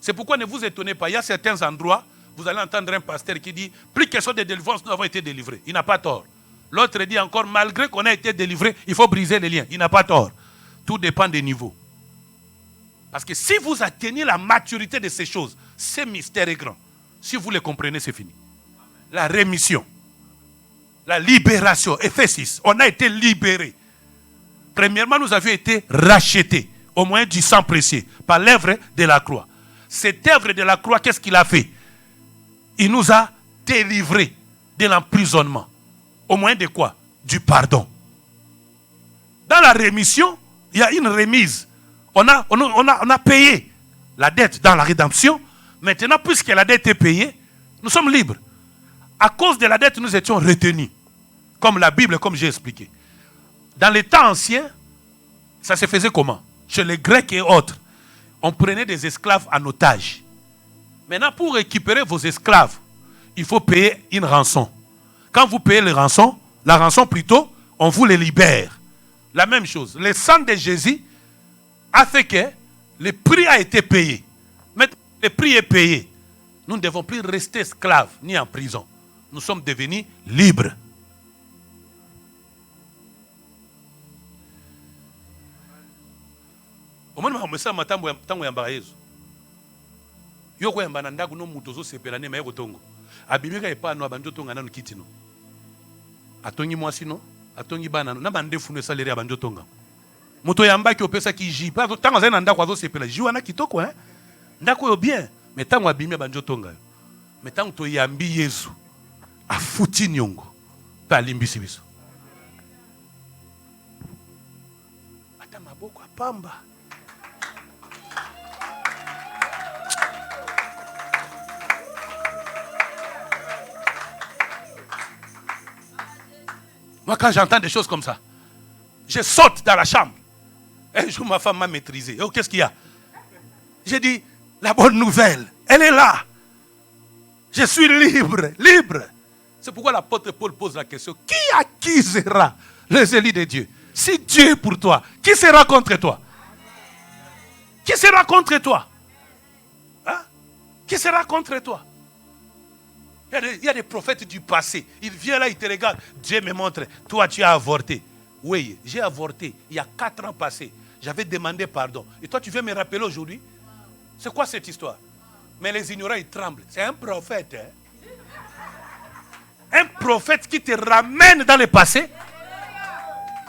c'est pourquoi ne vous étonnez pas. Il y a certains endroits, vous allez entendre un pasteur qui dit, plus question de délivrance, nous avons été délivrés. Il n'a pas tort. L'autre dit encore, malgré qu'on a été délivré, il faut briser les liens. Il n'a pas tort. Tout dépend des niveaux. Parce que si vous atteignez la maturité de ces choses, ce mystère est grand. Si vous les comprenez, c'est fini. La rémission. La libération. Ephésiens, on a été libérés. Premièrement, nous avions été rachetés au moyen du sang précieux par l'œuvre de la croix. cette œuvre de la croix, qu'est-ce qu'il a fait? Il nous a délivrés de l'emprisonnement. Au moyen de quoi? Du pardon. Dans la rémission, il y a une remise. On a payé la dette dans la rédemption. Maintenant, puisque la dette est payée, nous sommes libres. À cause de la dette, nous étions retenus. Comme la Bible, comme j'ai expliqué. Dans les temps anciens, ça se faisait comment? Chez les Grecs et autres, on prenait des esclaves en otage. Maintenant, pour récupérer vos esclaves, il faut payer une rançon. Quand vous payez la rançon plutôt, on vous les libère. La même chose. Le sang de Jésus a fait que le prix a été payé. Maintenant, le prix est payé. Nous ne devons plus rester esclaves ni en prison. Nous sommes devenus libres. Omoni mamwesa matambo tango yamba Yesu. Yoko yamba na ndaku no mutozo sepela ne mayeko tongo. Abimika epano abanjo tonga nanu kitino. Atongi mwasi no, atongi bana no, na bandefu no salaire abanjo tonga. Moto yamba ki opesa ki ji, pa tango za na ndaku azo sepela ji wana kitoko Ndako yo bien, mais tango abimi abanjo tonga. Mais tango to yambi Yesu. Afuti nyongo. Pa limbisi biso. Ata maboko apamba. Moi, quand j'entends des choses comme ça, je saute dans la chambre. Un jour, ma femme m'a maîtrisé. Oh, qu'est-ce qu'il y a? J'ai dit, la bonne nouvelle, elle est là. Je suis libre, libre. C'est pourquoi l'apôtre Paul pose la question, qui accusera les élus de Dieu? Si Dieu est pour toi, qui sera contre toi? Qui sera contre toi? Hein? Qui sera contre toi? Il y a des prophètes du passé. Il vient là, il te regarde. Dieu me montre, toi tu as avorté. Oui, j'ai avorté. Il y a 4 ans passés. J'avais demandé pardon. Et toi tu veux me rappeler aujourd'hui? C'est quoi cette histoire? Mais les ignorants, ils tremblent. C'est un prophète. Un prophète qui te ramène dans le passé.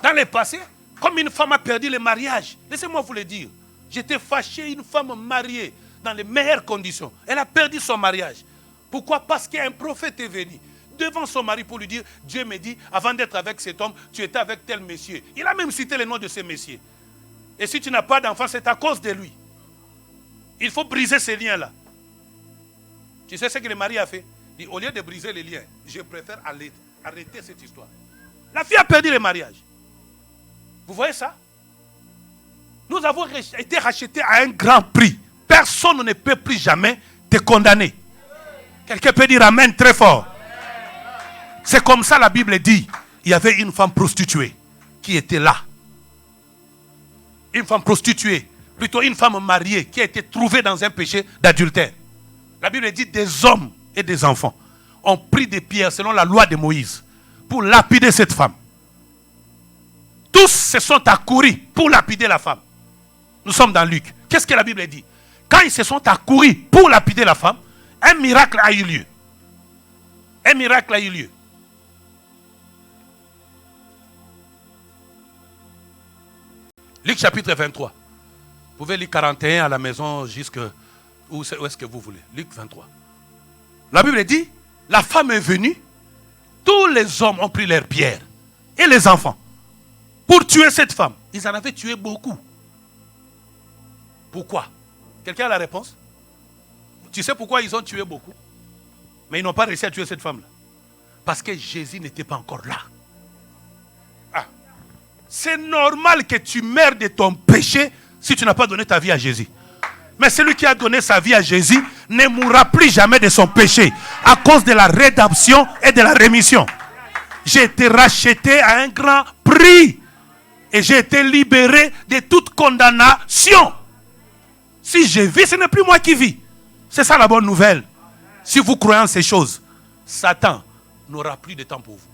Dans le passé. Comme une femme a perdu le mariage. Laissez-moi vous le dire. J'étais fâché, une femme mariée dans les meilleures conditions. Elle a perdu son mariage. Pourquoi? Parce qu'un prophète est venu devant son mari pour lui dire, Dieu me dit, avant d'être avec cet homme, tu étais avec tel monsieur. Il a même cité le nom de ce monsieur. Et si tu n'as pas d'enfant, c'est à cause de lui. Il faut briser ces liens-là. Tu sais ce que le mari a fait? Il dit, au lieu de briser les liens, je préfère arrêter cette histoire. La fille a perdu le mariage. Vous voyez ça? Nous avons été rachetés à un grand prix. Personne ne peut plus jamais te condamner. Quelqu'un peut dire amen très fort. C'est comme ça la Bible dit. Il y avait une femme prostituée qui était là. Une femme prostituée, plutôt une femme mariée qui a été trouvée dans un péché d'adultère. La Bible dit des hommes et des enfants ont pris des pierres selon la loi de Moïse pour lapider cette femme. Tous se sont accourus pour lapider la femme. Nous sommes dans Luc. Qu'est-ce que la Bible dit? Quand ils se sont accourus pour lapider la femme, un miracle a eu lieu. Un miracle a eu lieu. Luc chapitre 23. Vous pouvez lire 41 à la maison jusqu'à où est-ce que vous voulez. Luc 23. La Bible dit, la femme est venue, tous les hommes ont pris leurs pierres et les enfants pour tuer cette femme. Ils en avaient tué beaucoup. Pourquoi? Quelqu'un a la réponse? Tu sais pourquoi ils ont tué beaucoup? Mais ils n'ont pas réussi à tuer cette femme-là. Parce que Jésus n'était pas encore là. Ah. C'est normal que tu meurs de ton péché si tu n'as pas donné ta vie à Jésus. Mais celui qui a donné sa vie à Jésus ne mourra plus jamais de son péché à cause de la rédemption et de la rémission. J'ai été racheté à un grand prix et j'ai été libéré de toute condamnation. Si je vis, ce n'est plus moi qui vis. C'est ça la bonne nouvelle. Si vous croyez en ces choses, Satan n'aura plus de temps pour vous.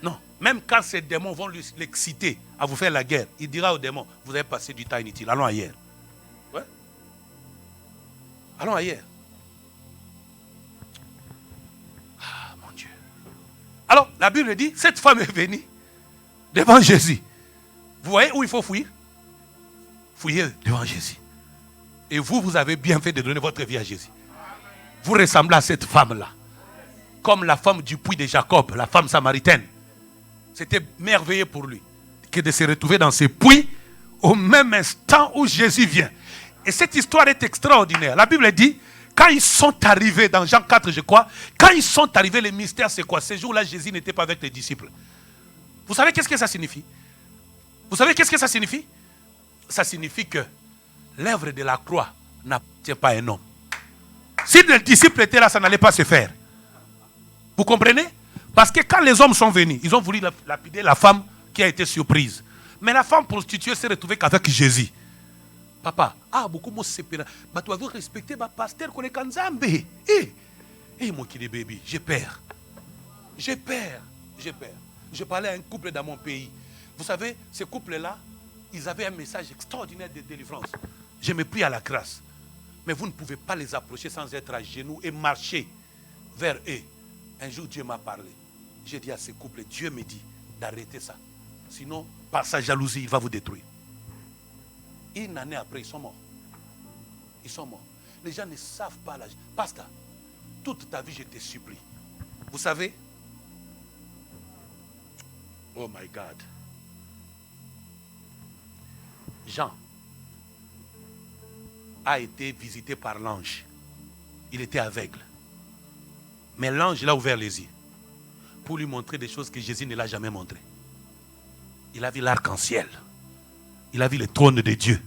Non. Même quand ces démons vont l'exciter à vous faire la guerre, il dira aux démons, vous avez passé du temps inutile, allons ailleurs. Ouais. Allons ailleurs. Ah, mon Dieu. Alors, la Bible dit, cette femme est venue devant Jésus. Vous voyez où il faut fuir? Fouiller devant Jésus. Et vous, vous avez bien fait de donner votre vie à Jésus. Vous ressemblez à cette femme-là. Comme la femme du puits de Jacob, la femme samaritaine. C'était merveilleux pour lui que de se retrouver dans ce puits au même instant où Jésus vient. Et cette histoire est extraordinaire. La Bible dit, quand ils sont arrivés, dans Jean 4 je crois, quand ils sont arrivés, le mystère c'est quoi? Ce jour-là, Jésus n'était pas avec les disciples. Vous savez qu'est-ce que ça signifie? Vous savez qu'est-ce que ça signifie? Ça signifie que l'œuvre de la croix n'appartient pas à un homme. Si les disciples étaient là, ça n'allait pas se faire. Vous comprenez? Parce que quand les hommes sont venus, ils ont voulu lapider la femme qui a été surprise. Mais la femme prostituée s'est retrouvée qu'avec Jésus. Papa, beaucoup de gens tu avais respecté ma pasteur qu'on est Kanzambe. Mon kid baby, j'ai peur. J'ai peur. Je parlais à un couple dans mon pays. Vous savez, ce couple-là, ils avaient un message extraordinaire de délivrance. Je me prie à la grâce. Mais vous ne pouvez pas les approcher sans être à genoux et marcher vers eux. Un jour, Dieu m'a parlé. J'ai dit à ce couple, Dieu me dit d'arrêter ça. Sinon, par sa jalousie, il va vous détruire. Une année après, ils sont morts. Ils sont morts. Les gens ne savent pas l'âge. Pasteur, toute ta vie, je te supplie. Vous savez? Oh my God. Jean a été visité par l'ange. Il était aveugle. Mais l'ange l'a ouvert les yeux pour lui montrer des choses que Jésus ne l'a jamais montrées. Il a vu l'arc-en-ciel. Il a vu le trône de Dieu.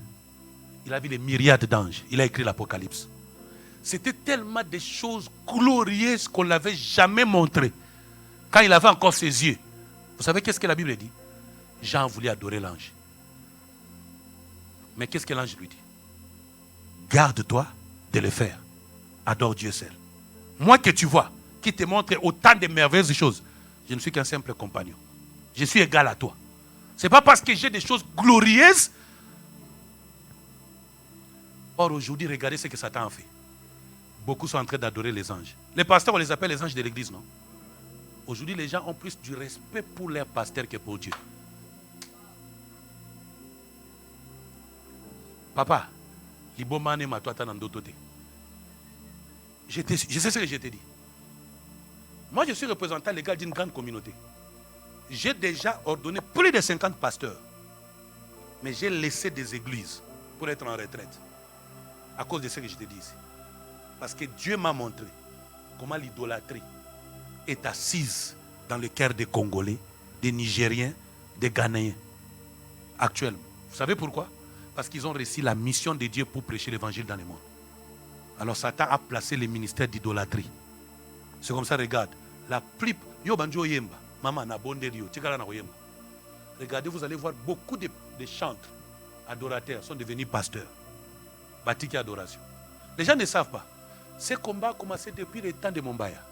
Il a vu les myriades d'anges. Il a écrit l'Apocalypse. C'était tellement des choses glorieuses qu'on ne l'avait jamais montrées. Quand il avait encore ses yeux. Vous savez qu'est-ce que la Bible dit? Jean voulait adorer l'ange. Mais qu'est-ce que l'ange lui dit? Garde-toi de le faire. Adore Dieu seul. Moi que tu vois, qui te montre autant de merveilleuses choses, je ne suis qu'un simple compagnon. Je suis égal à toi. Ce n'est pas parce que j'ai des choses glorieuses. Or, aujourd'hui, regardez ce que Satan a fait. Beaucoup sont en train d'adorer les anges. Les pasteurs, on les appelle les anges de l'église, non? Aujourd'hui, les gens ont plus du respect pour leurs pasteurs que pour Dieu. Papa, je sais ce que je t'ai dit. Moi, je suis représentant légal d'une grande communauté. J'ai déjà ordonné plus de 50 pasteurs. Mais j'ai laissé des églises pour être en retraite. À cause de ce que je te dis ici. Parce que Dieu m'a montré comment l'idolâtrie est assise dans le cœur des Congolais, des Nigériens, des Ghanéens. Actuellement. Vous savez pourquoi? Parce qu'ils ont reçu la mission de Dieu pour prêcher l'évangile dans le monde. Alors Satan a placé les ministères d'idolâtrie. C'est comme ça, regarde. La plupart. Regardez, vous allez voir beaucoup de chantres, adorateurs sont devenus pasteurs. Bâtiki adoration. Les gens ne savent pas. Ce combat a commencé depuis le temps de Mombaya.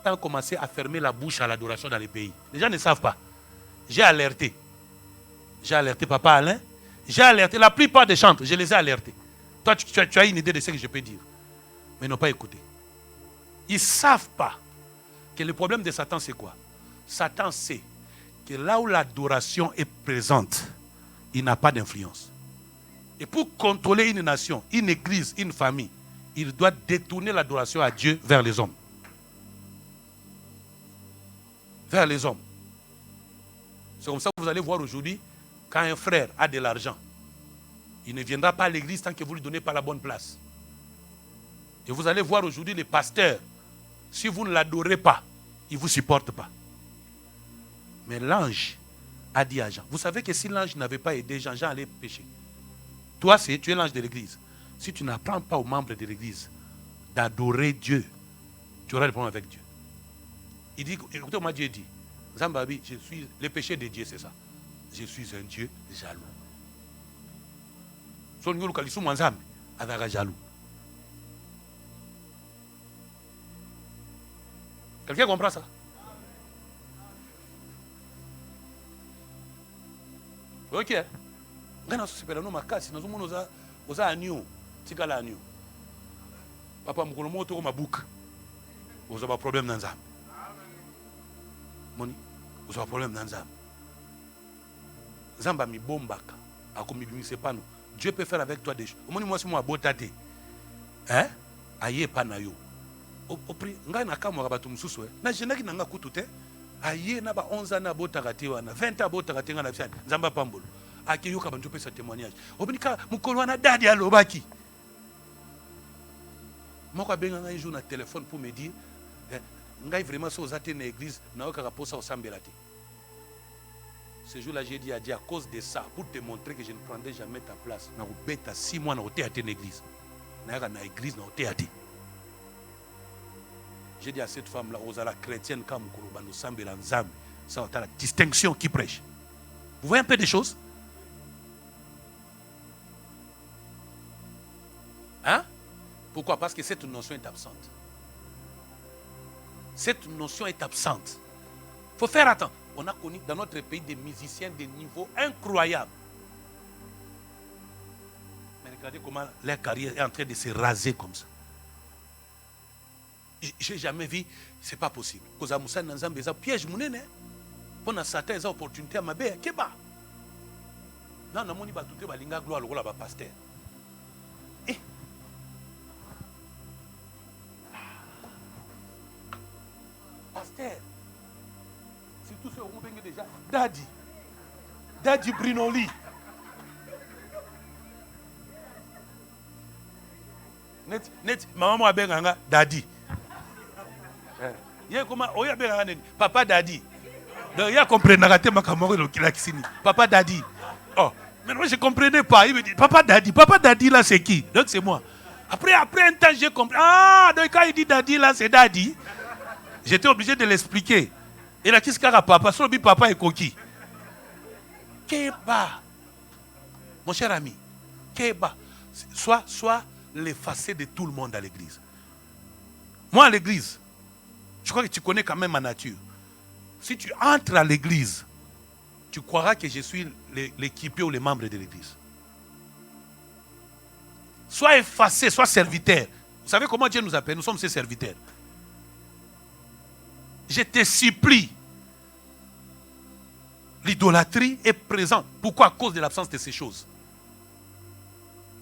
Tant a commencé à fermer la bouche à l'adoration dans les pays. Les gens ne savent pas. J'ai alerté. J'ai alerté Papa Alain. J'ai alerté la plupart des chantres. Je les ai alertés. Toi, tu as une idée de ce que je peux dire. Mais ils n'ont pas écouté. Ils ne savent pas que le problème de Satan, c'est quoi? Satan sait que là où l'adoration est présente, il n'a pas d'influence. Et pour contrôler une nation, une église, une famille, il doit détourner l'adoration à Dieu vers les hommes. Vers les hommes. C'est comme ça que vous allez voir aujourd'hui, quand un frère a de l'argent, il ne viendra pas à l'église tant que vous ne lui donnez pas la bonne place. Et vous allez voir aujourd'hui les pasteurs, si vous ne l'adorez pas, il ne vous supporte pas. Mais l'ange a dit à Jean, vous savez que si l'ange n'avait pas aidé Jean, Jean allait pécher. Toi, tu es l'ange de l'église. Si tu n'apprends pas aux membres de l'église d'adorer Dieu, tu auras des problèmes avec Dieu. Il dit, écoutez-moi, Dieu dit, Zambabi, le péché de Dieu, c'est ça. Je suis un Dieu jaloux. Jaloux. Quelqu'un comprend ça? Ok. Papa mukolo moto ma book. Vous avez un problème dans ça. Moni, vous avez un problème dans ça. Zamba mi bombaka. Akomi bimi sepano. Dieu peut faire avec toi des choses. Moi, c'est moi, botate. Hein? Aïe, pas nayo. Au prix, nga na kamwa batu mususu. Na jenaki na nga kutute. Aïe, na ba 11 ans na botakati wana. 20 ans botakati nga na fiane. Nzamba pambolo. Aki yoka bantu pe sa témoignage. Obinika mukolo wana dadi alobaki. Moko benga nga un jour na téléphone pour me dire ngai vraiment so ozate na église na okaka posa osambela te. Ce jour-là, j'ai dit à Dieu, à cause de ça, pour te montrer que je ne prendrai jamais ta place, je vais te 6 mois dans l'église. Dans l'église, dans l'église. J'ai dit à cette femme-là, aux la chrétienne, comme nous sommes ça a la distinction qui prêche. Vous voyez un peu des choses? Hein? Pourquoi? Parce que cette notion est absente. Cette notion est absente. Il faut faire attention. On a connu dans notre pays des musiciens de niveau incroyable. Mais regardez comment leur carrière est en train de se raser comme ça. Je n'ai jamais vu, ce n'est pas possible. Parce que Moussa Nanzambe, c'est un piège. Pour Satan, c'est une opportunité à ma belle. Qu'est-ce que non, non, on va tout faire, on va gloire au pasteur. Pasteur. Tout ce qu'on a déjà. Daddy Brinoli. Net, maman a benganga Daddy. Papa Daddy. Donc, il a compris Papa Daddy. Oh, mais moi je ne comprenais pas. Il me dit Papa Daddy là c'est qui? Donc c'est moi. Après un temps j'ai compris. Ah, donc quand il dit Daddy là c'est Daddy. J'étais obligé de l'expliquer. Et là, qu'est-ce qu'il y a papa? Son papa est coquille. Keba. Mon cher ami, Keba. Sois l'effacé de tout le monde à l'église. Moi, à l'église, je crois que tu connais quand même ma nature. Si tu entres à l'église, tu croiras que je suis l'équipier ou les membres de l'église. Sois effacé, sois serviteur. Vous savez comment Dieu nous appelle? Nous sommes ses serviteurs. Je te supplie. L'idolâtrie est présente. Pourquoi? À cause de l'absence de ces choses.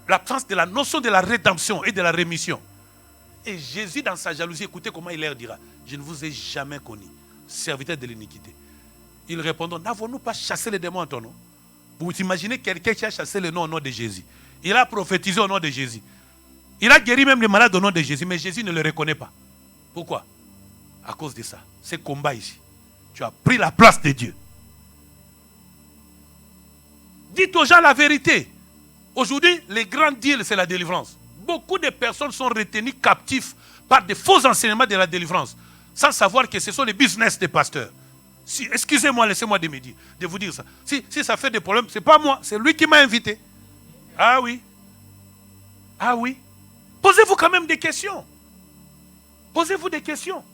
L'absence de la notion de la rédemption et de la rémission. Et Jésus, dans sa jalousie, écoutez comment il leur dira. Je ne vous ai jamais connu, serviteur de l'iniquité. Ils répondront, n'avons-nous pas chassé les démons en ton nom? Vous imaginez quelqu'un qui a chassé le nom au nom de Jésus. Il a prophétisé au nom de Jésus. Il a guéri même les malades au nom de Jésus, mais Jésus ne le reconnaît pas. Pourquoi? À cause de ça. Ce combat ici. Tu as pris la place de Dieu. Dites aux gens la vérité. Aujourd'hui, les grands deals, c'est la délivrance. Beaucoup de personnes sont retenues captives par des faux enseignements de la délivrance, sans savoir que ce sont les business des pasteurs. Si, excusez-moi, laissez-moi de vous dire ça. Si ça fait des problèmes, ce n'est pas moi, c'est lui qui m'a invité. Ah oui. Ah oui. Posez-vous quand même des questions. Posez-vous des questions.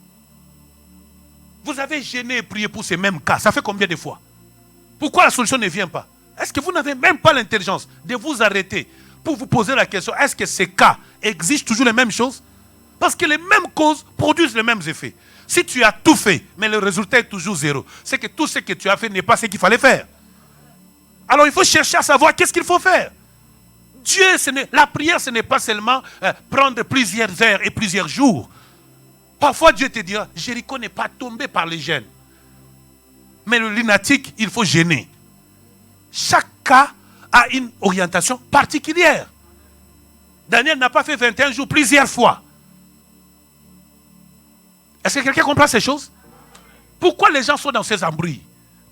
Vous avez gêné et prié pour ces mêmes cas. Ça fait combien de fois? Pourquoi la solution ne vient pas? Est-ce que vous n'avez même pas l'intelligence de vous arrêter pour vous poser la question, est-ce que ces cas exigent toujours les mêmes choses? Parce que les mêmes causes produisent les mêmes effets. Si tu as tout fait, mais le résultat est toujours zéro, c'est que tout ce que tu as fait n'est pas ce qu'il fallait faire. Alors il faut chercher à savoir qu'est-ce qu'il faut faire. Dieu, la prière, ce n'est pas seulement prendre plusieurs heures et plusieurs jours. Parfois Dieu te dira, Jéricho n'est pas tombé par les gènes. Mais le lunatique, il faut gêner. Chaque cas a une orientation particulière. Daniel n'a pas fait 21 jours plusieurs fois. Est-ce que quelqu'un comprend ces choses? Pourquoi les gens sont dans ces embrouilles?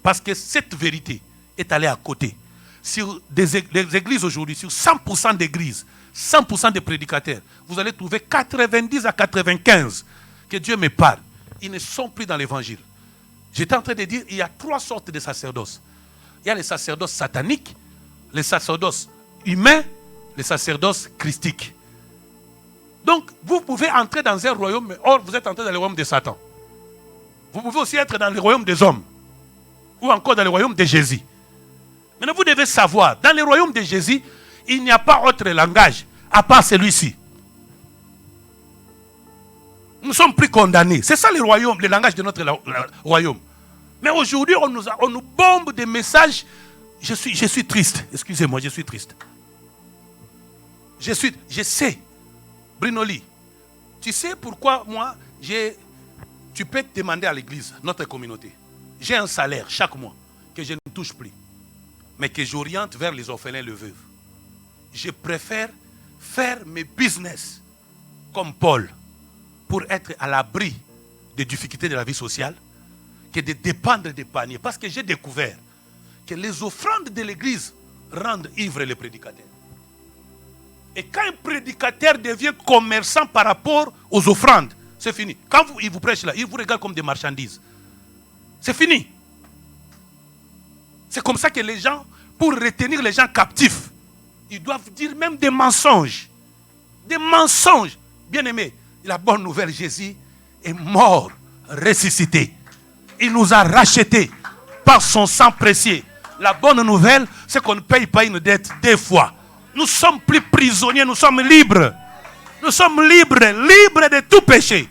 Parce que cette vérité est allée à côté. Sur des églises aujourd'hui, sur 100% d'églises, 100% de prédicateurs, vous allez trouver 90 à 95 que Dieu me parle. Ils ne sont plus dans l'évangile. J'étais en train de dire, il y a 3 sortes de sacerdoces. Il y a les sacerdoces sataniques, les sacerdoces humains, les sacerdoces christiques. Donc, vous pouvez entrer dans un royaume, mais or, vous êtes entré dans le royaume de Satan. Vous pouvez aussi être dans le royaume des hommes, ou encore dans le royaume de Jésus. Maintenant, vous devez savoir, dans le royaume de Jésus, il n'y a pas autre langage, à part celui-ci. Nous sommes plus condamnés. C'est ça le royaume, le langage de notre royaume. Mais aujourd'hui, on nous bombe des messages. Je suis triste. Excusez-moi, je suis triste. Je sais, Brinoli, tu sais pourquoi moi, tu peux te demander à l'église, notre communauté, j'ai un salaire chaque mois que je ne touche plus, mais que j'oriente vers les orphelins et les veuves. Je préfère faire mes business comme Paul pour être à l'abri des difficultés de la vie sociale que de dépendre des paniers. Parce que j'ai découvert que les offrandes de l'église rendent ivres les prédicateurs. Et quand un prédicateur devient commerçant par rapport aux offrandes, c'est fini. Quand il vous prêche là, il vous regarde comme des marchandises. C'est fini. C'est comme ça que les gens, pour retenir les gens captifs, ils doivent dire même des mensonges. Des mensonges. Bien aimé, la bonne nouvelle, Jésus est mort, ressuscité. Il nous a rachetés par son sang précieux. La bonne nouvelle, c'est qu'on ne paye pas une dette 2 fois. Nous sommes plus prisonniers, nous sommes libres. Nous sommes libres de tout péché.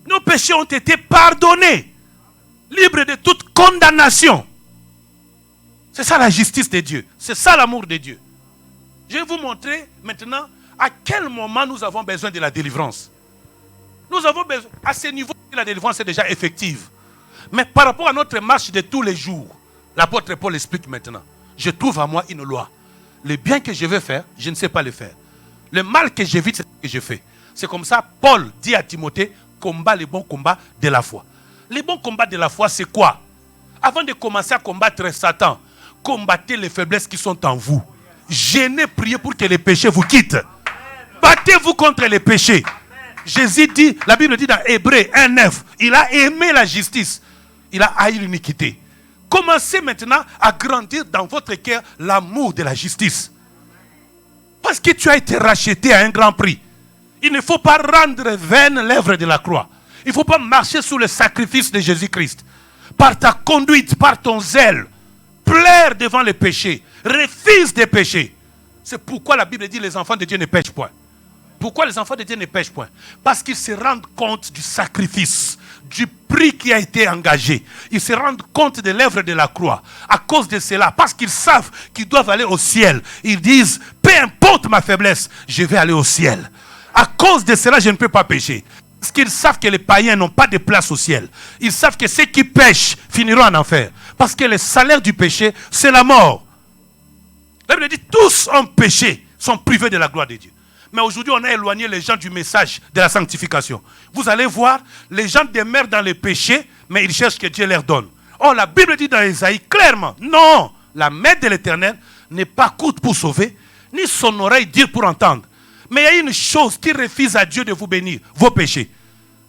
Nos péchés ont été pardonnés. Libres de toute condamnation. C'est ça la justice de Dieu. C'est ça l'amour de Dieu. Je vais vous montrer maintenant à quel moment nous avons besoin de la délivrance. Nous avons besoin, à ce niveau, la délivrance est déjà effective. Mais par rapport à notre marche de tous les jours, l'apôtre Paul explique maintenant. Je trouve à moi une loi. Le bien que je veux faire, je ne sais pas le faire. Le mal que j'évite, c'est ce que je fais. C'est comme ça, Paul dit à Timothée, combat les bons combats de la foi. Les bons combats de la foi, c'est quoi? Avant de commencer à combattre Satan, combattez les faiblesses qui sont en vous. Gênez, priez pour que les péchés vous quittent. Battez-vous contre les péchés. Jésus dit, la Bible dit dans Hébreux 1:9, il a aimé la justice. Il a haï l'iniquité. Commencez maintenant à grandir dans votre cœur l'amour de la justice. Parce que tu as été racheté à un grand prix. Il ne faut pas rendre vaine l'œuvre de la croix. Il ne faut pas marcher sous le sacrifice de Jésus-Christ. Par ta conduite, par ton zèle, plaire devant les péchés. Refuse des péchés. C'est pourquoi la Bible dit les enfants de Dieu ne pêchent point. Pourquoi les enfants de Dieu ne pêchent point? Parce qu'ils se rendent compte du sacrifice, du prix qui a été engagé. Ils se rendent compte de l'œuvre de la croix. À cause de cela, parce qu'ils savent qu'ils doivent aller au ciel, ils disent, peu importe ma faiblesse, je vais aller au ciel. À cause de cela, je ne peux pas pécher. Parce qu'ils savent que les païens n'ont pas de place au ciel. Ils savent que ceux qui pêchent finiront en enfer. Parce que le salaire du péché, c'est la mort. La Bible dit, tous ont péché, sont privés de la gloire de Dieu. Mais aujourd'hui, on a éloigné les gens du message de la sanctification. Vous allez voir, les gens demeurent dans les péchés, mais ils cherchent que Dieu leur donne. Or, la Bible dit dans Isaïe clairement, non, la main de l'Éternel n'est pas courte pour sauver, ni son oreille dire pour entendre. Mais il y a une chose qui refuse à Dieu de vous bénir, vos péchés.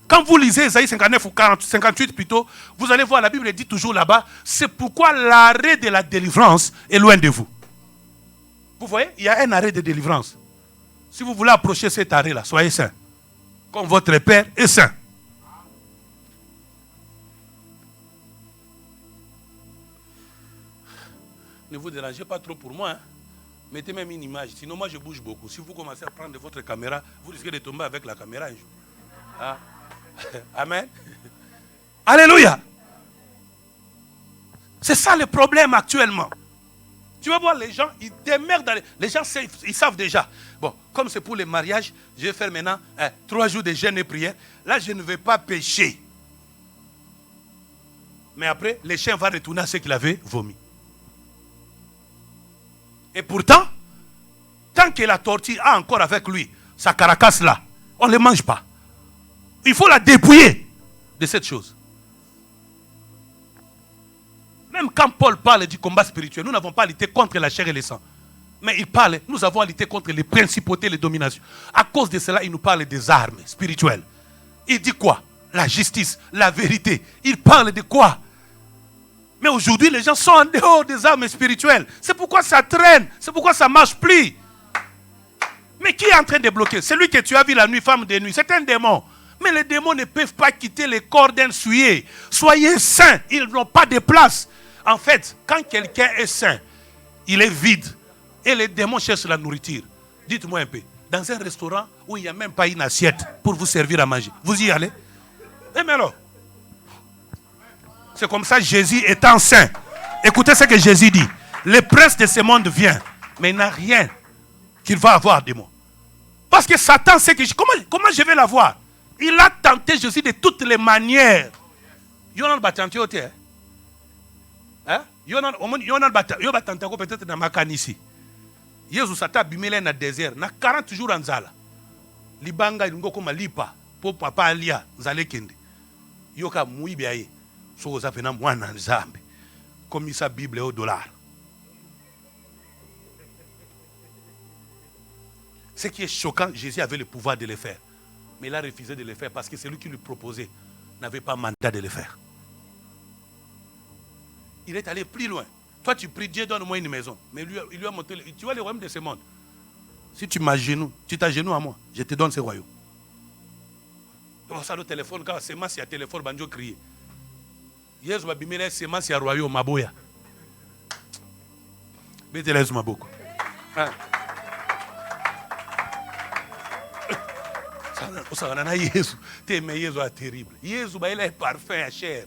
Quand vous lisez Isaïe 59 ou 58 plutôt, vous allez voir, la Bible dit toujours là-bas, c'est pourquoi l'arrêt de la délivrance est loin de vous. Vous voyez, il y a un arrêt de délivrance. Si vous voulez approcher cet arrêt-là, soyez saints. Comme votre Père est saint. Ne vous dérangez pas trop pour moi. Hein. Mettez même une image. Sinon, moi, je bouge beaucoup. Si vous commencez à prendre votre caméra, vous risquez de tomber avec la caméra un jour. Ah. Amen. Alléluia. C'est ça le problème actuellement. Tu vas voir les gens, ils demeurent dans les gens, ils savent déjà. Bon, comme c'est pour les mariages, je vais faire maintenant 3 jours de jeûne et prière. Là, je ne vais pas pécher. Mais après, le chien va retourner à ce qu'il avait vomi. Et pourtant, tant que la tortue a encore avec lui sa caracasse là, on ne les mange pas. Il faut la dépouiller de cette chose. Même quand Paul parle du combat spirituel, nous n'avons pas à lutter contre la chair et le sang. Mais il parle, nous avons à lutter contre les principautés et les dominations. À cause de cela, il nous parle des armes spirituelles. Il dit quoi? La justice, la vérité. Il parle de quoi? Mais aujourd'hui, les gens sont en dehors des armes spirituelles. C'est pourquoi ça traîne. C'est pourquoi ça ne marche plus. Mais qui est en train de bloquer? Celui que tu as vu la nuit, femme de nuit, c'est un démon. Mais les démons ne peuvent pas quitter les corps d'un souillé. Soyez saints, ils n'ont pas de place. En fait, quand quelqu'un est saint, il est vide. Et les démons cherchent la nourriture. Dites-moi un peu. Dans un restaurant où il n'y a même pas une assiette pour vous servir à manger, vous y allez? Eh mais alors, c'est comme ça Jésus étant saint. Écoutez ce que Jésus dit. Le prince de ce monde vient, mais il n'a rien qu'il va avoir de moi. Parce que Satan sait que comment je vais l'avoir. Il a tenté Jésus de toutes les manières. Yonan va tenter au terre. Yonan va tenter peut-être dans ma canne ici. Jésus Satan bimele na désert. Na 40 jours en zala. Libanga ilungo koma lipa. Pour papa alia zale kende. Yoka muibiaye. So za fena mwana nzambe. Comme sa Bible au dollar. Ce qui est choquant, Jésus avait le pouvoir de le faire. Mais il a refusé de le faire parce que celui qui lui proposait n'avait pas mandat de le faire. Il est allé plus loin. Toi, tu pries, Dieu, donne-moi une maison. Mais il lui a montré, tu vois le royaume de ce monde. Si tu m'agenouilles, tu t'agenouilles à moi, je te donne ce royaume. Donc ça, le téléphone, quand c'est moi, c'est un téléphone, banjo crier. Hier, je vais me c'est moi, c'est un royaume, ma boya. Mais tu laisses ma beaucoup. Ça va, Jésus. Mais Jésus est terrible. Jésus, il est parfait à chair.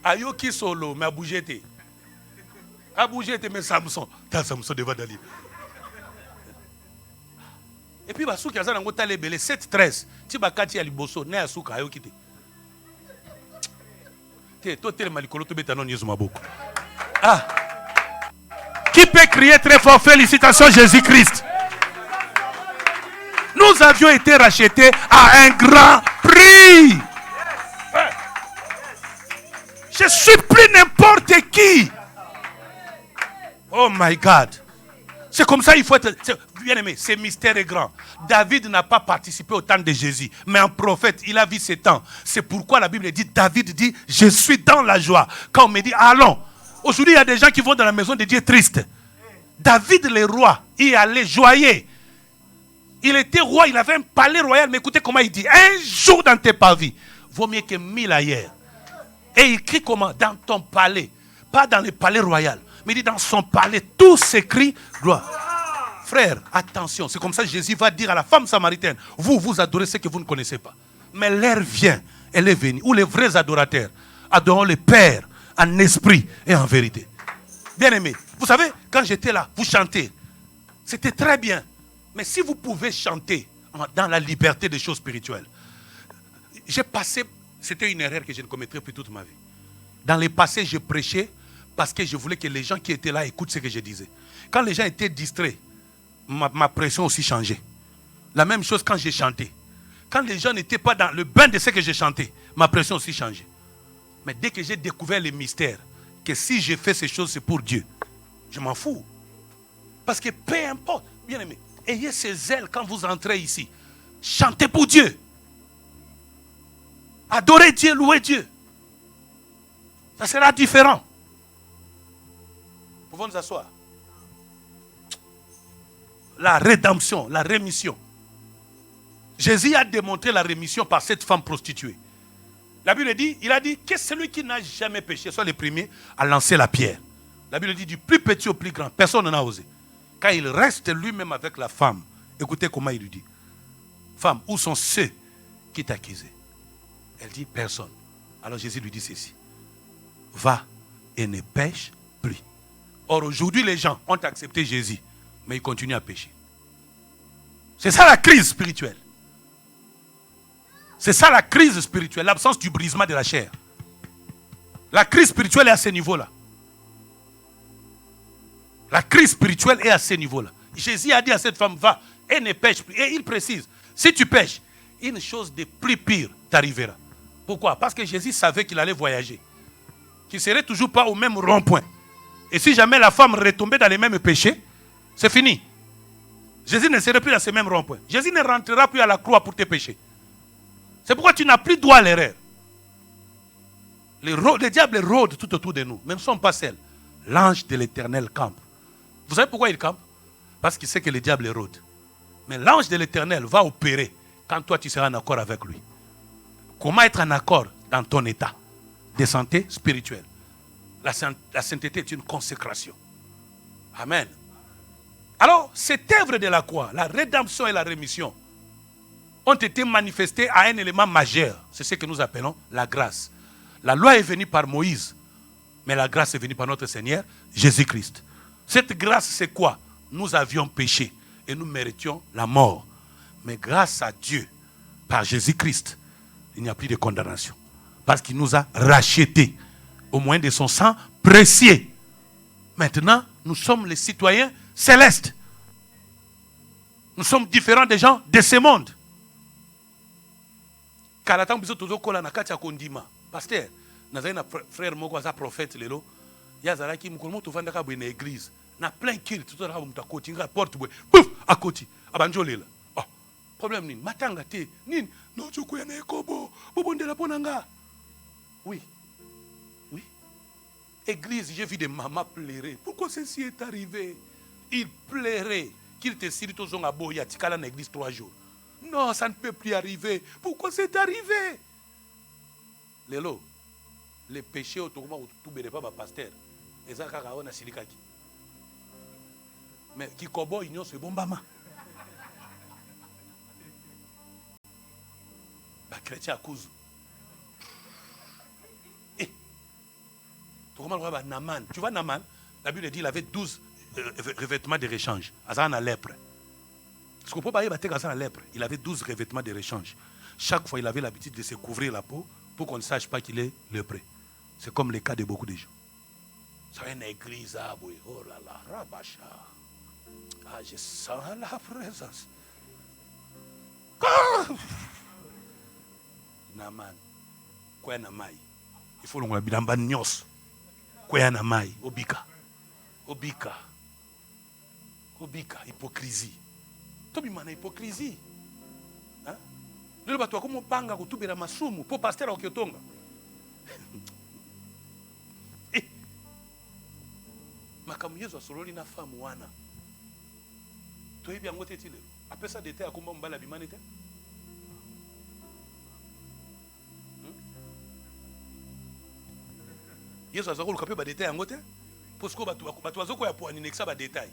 Ayo qui solo, mais à bouger. À bouger, mais Samson. T'as Samson devant Dali. Et puis, Basou qui a un gros belé 7-13. Tu vas kati à Liboso, né à Souka, ayo qui t'es. Toi, t'es le malicolo, tu bêta non, Jésus m'a beaucoup. Ah. Qui peut crier très fort, félicitations Jésus-Christ. Nous avions été rachetés à un grand prix. Je suis plus n'importe qui. Oh my God. C'est comme ça, il faut être... Bien aimé, ce mystère est grand. David n'a pas participé au temps de Jésus, mais un prophète, il a vu ce temps. C'est pourquoi la Bible dit, David dit, je suis dans la joie. Quand on me dit, allons. Aujourd'hui, il y a des gens qui vont dans la maison de Dieu tristes. David, le roi, il allait joyeux. Il était roi, il avait un palais royal, mais écoutez comment il dit, un jour dans tes parvis, vaut mieux que 1000 ailleurs. Et il crie comment? Dans ton palais, pas dans le palais royal, mais il dit dans son palais, tout s'écrit gloire. Frère, attention, c'est comme ça que Jésus va dire à la femme samaritaine, vous adorez ce que vous ne connaissez pas. Mais l'heure vient, elle est venue, où les vrais adorateurs adorent le Père en esprit et en vérité. Bien aimé, vous savez, quand j'étais là, vous chantez, c'était très bien. Mais si vous pouvez chanter dans la liberté des choses spirituelles, j'ai passé, c'était une erreur que je ne commettrai plus toute ma vie. Dans le passé, je prêchais parce que je voulais que les gens qui étaient là écoutent ce que je disais. Quand les gens étaient distraits, ma pression aussi changeait. La même chose quand j'ai chanté. Quand les gens n'étaient pas dans le bain de ce que j'ai chanté, ma pression aussi changeait. Mais dès que j'ai découvert les mystères, que si je fais ces choses, c'est pour Dieu, je m'en fous. Parce que peu importe, bien aimé, ayez ces ailes quand vous entrez ici. Chantez pour Dieu. Adorez Dieu, louez Dieu. Ça sera différent. Pouvons nous asseoir. La rédemption, la rémission. Jésus a démontré la rémission par cette femme prostituée. La Bible dit, il a dit que celui qui n'a jamais péché soit le premier à lancer la pierre. La Bible dit du plus petit au plus grand, personne n'en a osé. Quand il reste lui-même avec la femme, écoutez comment il lui dit. Femme, où sont ceux qui t'accusaient? Elle dit personne. Alors Jésus lui dit ceci. Va et ne pêche plus. Or aujourd'hui les gens ont accepté Jésus, mais ils continuent à pécher. C'est ça la crise spirituelle. C'est ça la crise spirituelle, l'absence du brisement de la chair. La crise spirituelle est à ce niveau-là. La crise spirituelle est à ce niveau-là. Jésus a dit à cette femme, va et ne pêche plus. Et il précise, si tu pêches, une chose de plus pire t'arrivera. Pourquoi? Parce que Jésus savait qu'il allait voyager. Qu'il ne serait toujours pas au même rond-point. Et si jamais la femme retombait dans les mêmes péchés, c'est fini. Jésus ne serait plus dans ces mêmes ronds-points. Jésus ne rentrera plus à la croix pour tes péchés. C'est pourquoi tu n'as plus droit à l'erreur. Le diable rôde tout autour de nous, mais nous ne sommes pas seuls. L'ange de l'Éternel campe. Vous savez pourquoi il campe? Parce qu'il sait que le diable rôde. Mais l'ange de l'Éternel va opérer quand toi tu seras en accord avec lui. Comment être en accord dans ton état de santé spirituelle? La sainteté est une consécration. Amen. Alors, cette œuvre de la croix, la rédemption et la rémission, ont été manifestées à un élément majeur. C'est ce que nous appelons la grâce. La loi est venue par Moïse, mais la grâce est venue par notre Seigneur Jésus-Christ. Cette grâce, c'est quoi? Nous avions péché, et nous méritions la mort. Mais grâce à Dieu, par Jésus-Christ, il n'y a plus de condamnation. Parce qu'il nous a rachetés au moyen de son sang précieux. Maintenant, nous sommes les citoyens célestes. Nous sommes différents des gens de ce monde. Pasteur, nazali na frère moko aza prophète lelo, yazalaki mukolo moto vandaka bwe na église, na plein kill tout à muta koti nga porte bwe, pouf akoti abanjolela. Oh, problème nini? Matanga te, nini? No chokuya na ekobo, bobondela ponanga. Oui. Oui. Église, j'ai vu des mamans pleurer. Pourquoi ceci est arrivé? Il pleurait qu'il te siri to zonga boya tikala na église 3 jours. Non, ça ne peut plus arriver. Pourquoi c'est arrivé? Lelo, les péchés autour tout bête pas pasteur. Et ça on a silikaki. Mais qui kobo ignon c'est bon bama. Ba chrétien à cause. Eh. Tu comprends le Naman? Tu vois Naman? La Bible dit qu'il avait 12 revêtements de rechange. Azan a lèpre. Ce qu'on peut pas dire à la lèpre, il avait 12 revêtements de rechange. Chaque fois, il avait l'habitude de se couvrir la peau pour qu'on ne sache pas qu'il est lépreux. C'est comme le cas de beaucoup de gens. C'est une église, oh là là, rabacha. Ah, je sens la présence. Naman, quoi namai? Il faut l'on bilamba nyos. Quoi namai? Obika. Obika. Obika, hypocrisie. Tobi mana hypocrisie. Hein? Lelo bato akomo panga kutubira masumu po pasteur okiotonga. Makamu Yesu asololi na femme wana. Toyebi yango te lelo. Apesa détail akomba mbala bimane te. Yesu azakolu kapé ba détail yango te. Posko bato azoko ya poani nexa ba détail.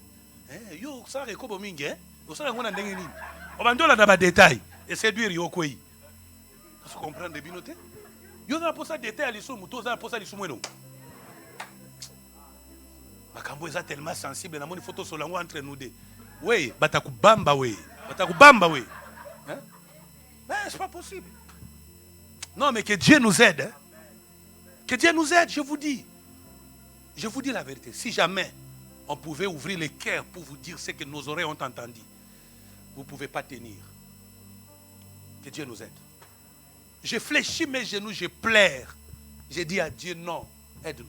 Yo ça rekobo mingi Vous savez qu'on a ndenge nini? On va donner des détails et séduire yokoi. Vous comprenez des binotés? Yo na posa détail ali somu, to za posa ali sumweno. Makambo eza tellement sensible na moni photo solango entre nous deux. Oui, batakubamba oui. Batakubamba oui. Hein? Mais c'est pas possible. Non mais que Dieu nous aide. Hein? Que Dieu nous aide, je vous dis. Je vous dis la vérité. Si jamais on pouvait ouvrir les cœurs pour vous dire ce que nos oreilles ont entendu, vous ne pouvez pas tenir. Que Dieu nous aide. Je fléchis mes genoux, je pleure. J'ai dit à Dieu, non, aide-nous.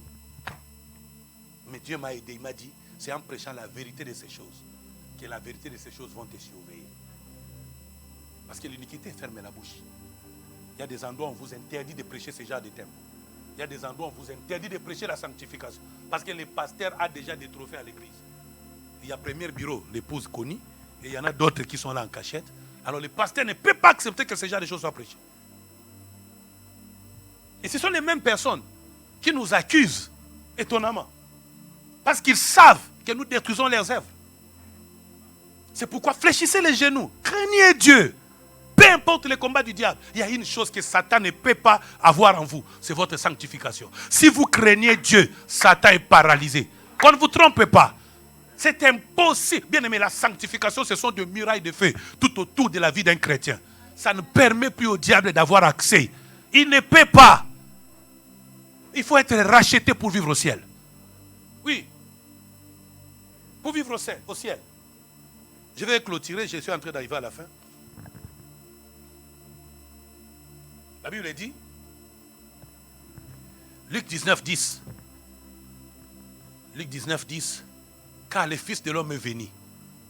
Mais Dieu m'a aidé, il m'a dit, c'est en prêchant la vérité de ces choses que la vérité de ces choses vont te surveiller. Parce que l'iniquité ferme la bouche. Il y a des endroits où on vous interdit de prêcher ce genre de thèmes. Il y a des endroits où on vous interdit de prêcher la sanctification. Parce que le pasteur a déjà des trophées à l'église. Il y a premier bureau, l'épouse Connie, et il y en a d'autres qui sont là en cachette. Alors le pasteur ne peut pas accepter que ce genre de choses soient prêchées. Et ce sont les mêmes personnes qui nous accusent, étonnamment. Parce qu'ils savent que nous détruisons leurs œuvres. C'est pourquoi fléchissez les genoux, craignez Dieu. Peu importe les combats du diable, il y a une chose que Satan ne peut pas avoir en vous, c'est votre sanctification. Si vous craignez Dieu, Satan est paralysé. Qu'on ne vous trompe pas. C'est impossible. Bien aimé, la sanctification, ce sont des murailles de feu tout autour de la vie d'un chrétien. Ça ne permet plus au diable d'avoir accès. Il ne peut pas. Il faut être racheté pour vivre au ciel. Oui. Pour vivre au ciel. Je vais clôturer, je suis en train d'arriver à la fin. La Bible dit, Luc 19, 10. Luc 19, 10. Car le Fils de l'homme est venu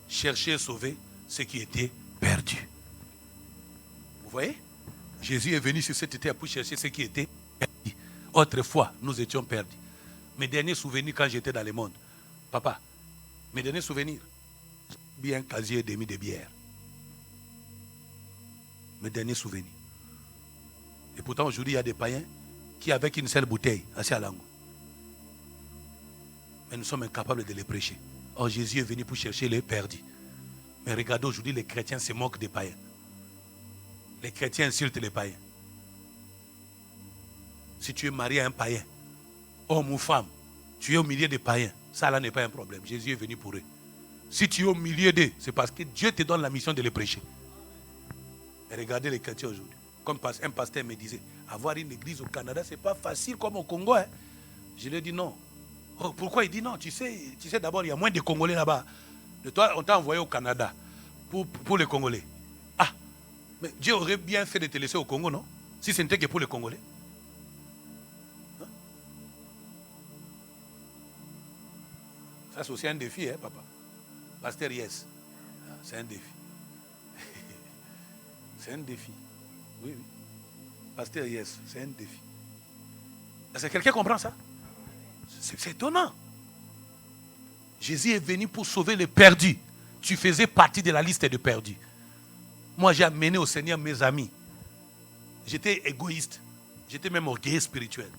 chercher et sauver ce qui était perdu. Vous voyez? Jésus est venu sur cette terre pour chercher ce qui était perdu. Autrefois, nous étions perdus. Mes derniers souvenirs quand j'étais dans le monde. Papa, mes derniers souvenirs, bien un casier et demi de bière. Mes derniers souvenirs. Et pourtant, aujourd'hui, il y a des païens qui, avec une seule bouteille, assis à l'angle. Mais nous sommes incapables de les prêcher. Or, Jésus est venu pour chercher les perdus. Mais regardez, aujourd'hui, les chrétiens se moquent des païens. Les chrétiens insultent les païens. Si tu es marié à un païen, homme ou femme, tu es au milieu des païens, ça là n'est pas un problème. Jésus est venu pour eux. Si tu es au milieu d'eux, c'est parce que Dieu te donne la mission de les prêcher. Et regardez les chrétiens aujourd'hui. Comme un pasteur me disait, avoir une église au Canada, ce n'est pas facile comme au Congo. Hein. Je lui ai dit non. Oh, pourquoi? Il dit non. Tu sais d'abord, il y a moins de Congolais là-bas. De toi, on t'a envoyé au Canada pour les Congolais. Ah, mais Dieu aurait bien fait de te laisser au Congo, non? Si ce n'était que pour les Congolais. Hein? Ça, c'est aussi un défi, hein, papa? Pasteur, yes. C'est un défi. C'est un défi. Oui, oui. Pasteur, yes, c'est un défi. Est-ce que quelqu'un comprend ça? C'est étonnant. Jésus est venu pour sauver les perdus. Tu faisais partie de la liste des perdus. Moi, j'ai amené au Seigneur mes amis. J'étais égoïste. J'étais même orgueilleux spirituel.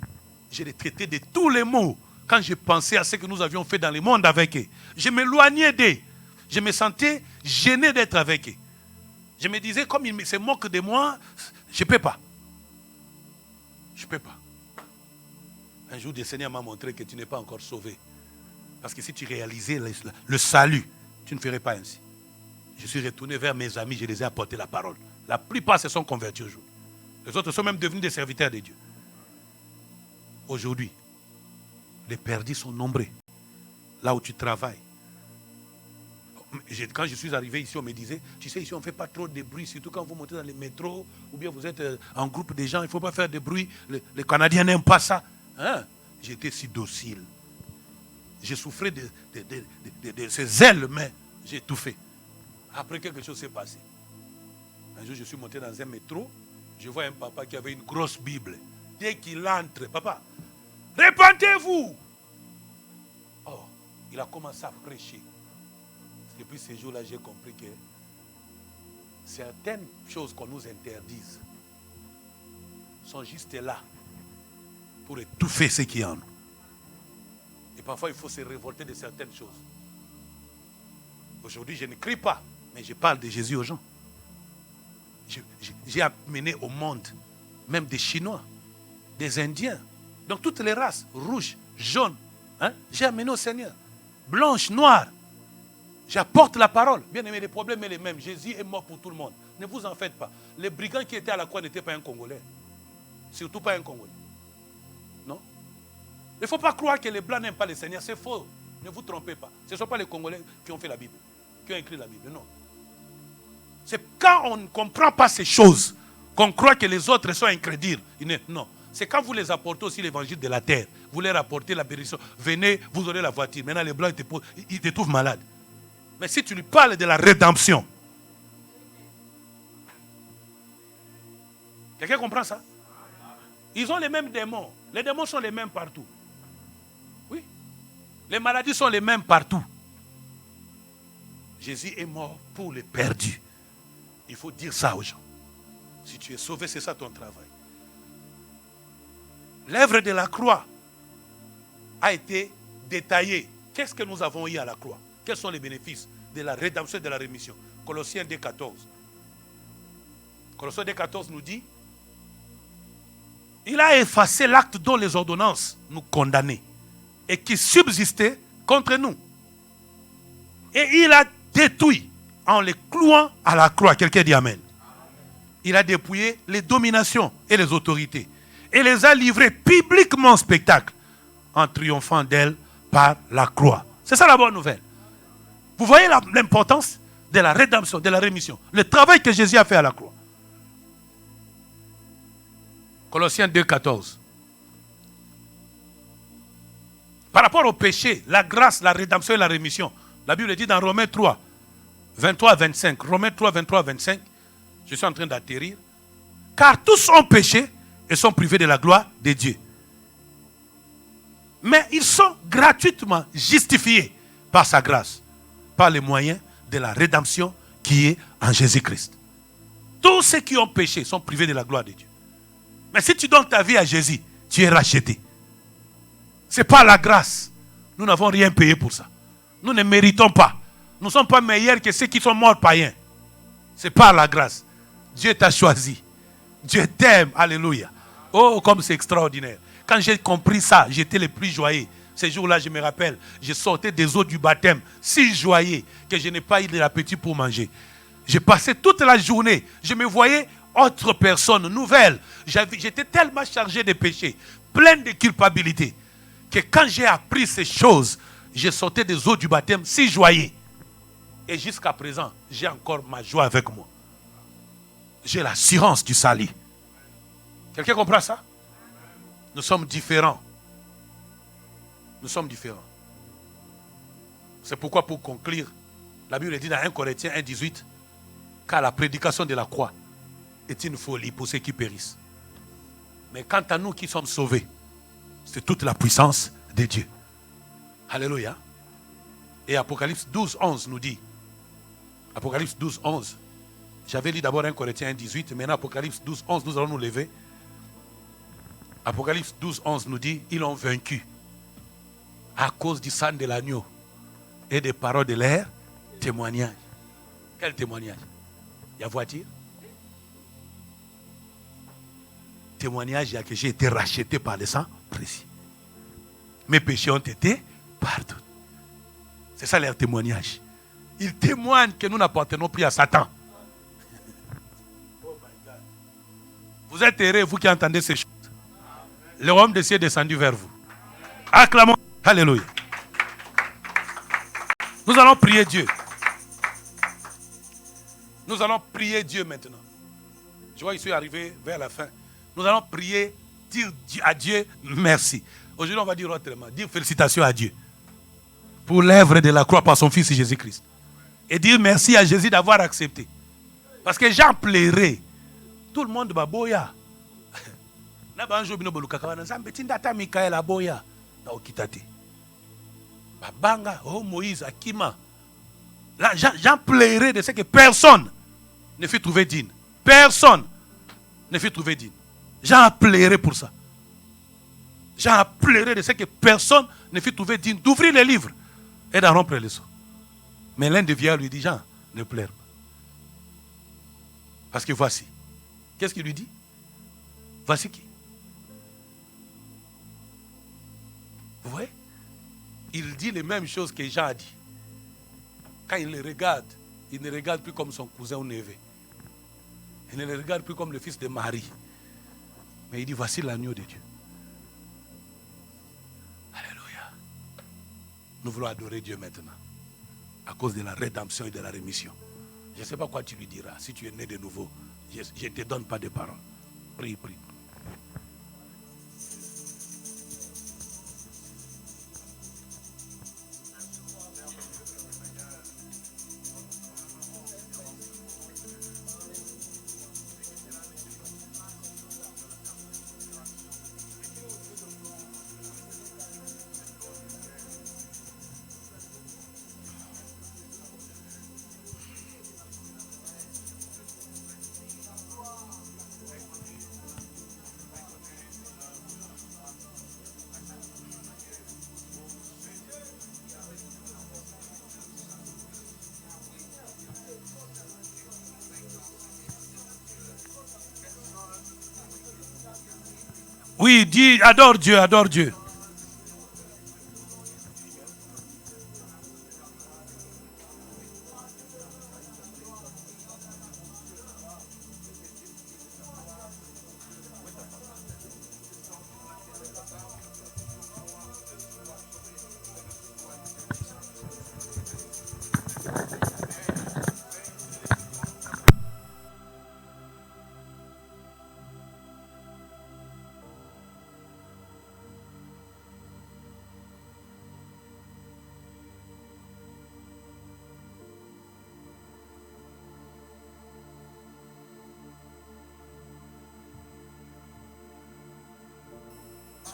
Je les traitais de tous les maux. Quand je pensais à ce que nous avions fait dans le monde avec eux, je m'éloignais d'eux. Je me sentais gêné d'être avec eux. Je me disais, comme ils se moquent de moi, je ne peux pas. Je ne peux pas. Un jour, le Seigneur m'a montré que tu n'es pas encore sauvé. Parce que si tu réalisais le salut, tu ne ferais pas ainsi. Je suis retourné vers mes amis, je les ai apporté la parole. La plupart se sont convertis aujourd'hui. Les autres sont même devenus des serviteurs de Dieu. Aujourd'hui, les perdus sont nombreux. Là où tu travailles. Quand je suis arrivé ici, on me disait, tu sais, ici on ne fait pas trop de bruit, surtout quand vous montez dans les métros, ou bien vous êtes en groupe de gens, il ne faut pas faire de bruit. Les Canadiens n'aiment pas ça. Hein? J'étais si docile. J'ai souffert de ces zèles, mais j'ai tout fait. Après, quelque chose s'est passé. Un jour, je suis monté dans un métro, je vois un papa qui avait une grosse Bible. Dès qu'il entre, papa, répentez-vous. Oh, il a commencé à prêcher. Depuis ces jours-là, j'ai compris que certaines choses qu'on nous interdise sont juste là pour étouffer ce qui est en nous. Et parfois, il faut se révolter de certaines choses. Aujourd'hui, je ne crie pas, mais je parle de Jésus aux gens. J'ai amené au monde, même des Chinois, des Indiens, donc toutes les races, rouges, jaunes, hein, j'ai amené au Seigneur, blanches, noires. J'apporte la parole. Bien aimé, les problèmes sont les mêmes. Jésus est mort pour tout le monde. Ne vous en faites pas. Les brigands qui étaient à la croix n'étaient pas un Congolais. Surtout pas un Congolais. Non? Il ne faut pas croire que les Blancs n'aiment pas le Seigneur. C'est faux. Ne vous trompez pas. Ce ne sont pas les Congolais qui ont fait la Bible, qui ont écrit la Bible. Non. C'est quand on ne comprend pas ces choses qu'on croit que les autres sont incrédules. Non. C'est quand vous les apportez aussi l'évangile de la terre. Vous leur apportez la bénédiction. Venez, vous aurez la voiture. Maintenant, les Blancs, ils te trouvent malade. Mais si tu lui parles de la rédemption, quelqu'un comprend ça? Ils ont les mêmes démons. Les démons sont les mêmes partout. Oui. Les maladies sont les mêmes partout. Jésus est mort pour les perdus. Il faut dire ça aux gens. Si tu es sauvé, c'est ça ton travail. L'œuvre de la croix a été détaillée. Qu'est-ce que nous avons eu à la croix? Quels sont les bénéfices de la rédemption et de la rémission? Colossiens 2,14. Colossiens 2,14 nous dit, il a effacé l'acte dont les ordonnances nous condamnaient et qui subsistait contre nous. Et il a détruit en les clouant à la croix. Quelqu'un dit Amen. Il a dépouillé les dominations et les autorités et les a livrées publiquement en spectacle en triomphant d'elles par la croix. C'est ça la bonne nouvelle. Vous voyez l'importance de la rédemption, de la rémission. Le travail que Jésus a fait à la croix. Colossiens 2,14. Par rapport au péché, la grâce, la rédemption et la rémission, la Bible dit dans Romains 3, 23 à 25. Romains 3, 23 à 25. Je suis en train d'atterrir. Car tous ont péché et sont privés de la gloire de Dieu. Mais ils sont gratuitement justifiés par sa grâce, par les moyens de la rédemption qui est en Jésus-Christ. Tous ceux qui ont péché sont privés de la gloire de Dieu. Mais si tu donnes ta vie à Jésus, tu es racheté. Ce n'est pas la grâce. Nous n'avons rien payé pour ça. Nous ne méritons pas. Nous ne sommes pas meilleurs que ceux qui sont morts païens. C'est par la grâce. Dieu t'a choisi. Dieu t'aime. Alléluia. Oh, comme c'est extraordinaire. Quand j'ai compris ça, j'étais le plus joyeux. Ces jours-là, je me rappelle, je sortais des eaux du baptême, si joyeux que je n'ai pas eu de l'appétit pour manger. J'ai passé toute la journée, je me voyais autre personne, nouvelle. J'étais tellement chargé de péchés, plein de culpabilité, que quand j'ai appris ces choses, j'ai sorti des eaux du baptême si joyeux. Et jusqu'à présent, j'ai encore ma joie avec moi. J'ai l'assurance du salut. Quelqu'un comprend ça? Nous sommes différents. Nous sommes différents. C'est pourquoi, pour conclure, la Bible dit dans 1 Corinthiens 1,18, car la prédication de la croix est une folie pour ceux qui périssent. Mais quant à nous qui sommes sauvés, c'est toute la puissance de Dieu. Alléluia. Et Apocalypse 12,11 nous dit, Apocalypse 12,11, j'avais lu d'abord 1 Corinthiens 1,18, maintenant Apocalypse 12,11, nous allons nous lever. Apocalypse 12,11 nous dit, ils ont vaincu à cause du sang de l'agneau et des paroles de leur témoignage. Quel témoignage? Il y a voiture? Témoignage, il y a que j'ai été racheté par le sang précieux. Mes péchés ont été pardonnés. C'est ça leur témoignage. Ils témoignent que nous n'appartenons plus à Satan. Vous êtes heureux, vous qui entendez ces choses. Le royaume des cieux est descendu vers vous. Acclamons. Alléluia. Nous allons prier Dieu. Nous allons prier Dieu maintenant. Je vois, je suis arrivé vers la fin. Nous allons prier, dire à Dieu merci. Aujourd'hui, on va dire autrement. Dire félicitations à Dieu pour l'œuvre de la croix par son Fils Jésus-Christ. Et dire merci à Jésus d'avoir accepté. Parce que Jean plairait. Tout le monde va boya. Babanga, oh Moïse, Akima. Là, Jean plairait de ce que personne ne fut trouvé digne. Personne ne fut trouvé digne. Jean a pleuré pour ça. Jean a pleuré de ce que personne ne fut trouvé digne d'ouvrir les livres et d'en rompre les seaux. Mais l'un des vieillards lui dit, Jean, ne pleure pas. Parce que voici. Qu'est-ce qu'il lui dit? Voici qui? Vous voyez? Il dit les mêmes choses que Jean a dit. Quand il le regarde, il ne regarde plus comme son cousin ou neveu. Il ne le regarde plus comme le fils de Marie. Mais il dit, voici l'agneau de Dieu. Alléluia. Nous voulons adorer Dieu maintenant. À cause de la rédemption et de la rémission. Je ne sais pas quoi tu lui diras. Si tu es né de nouveau, je ne te donne pas de paroles. Prie, prie. Oui, dis, adore Dieu, adore Dieu.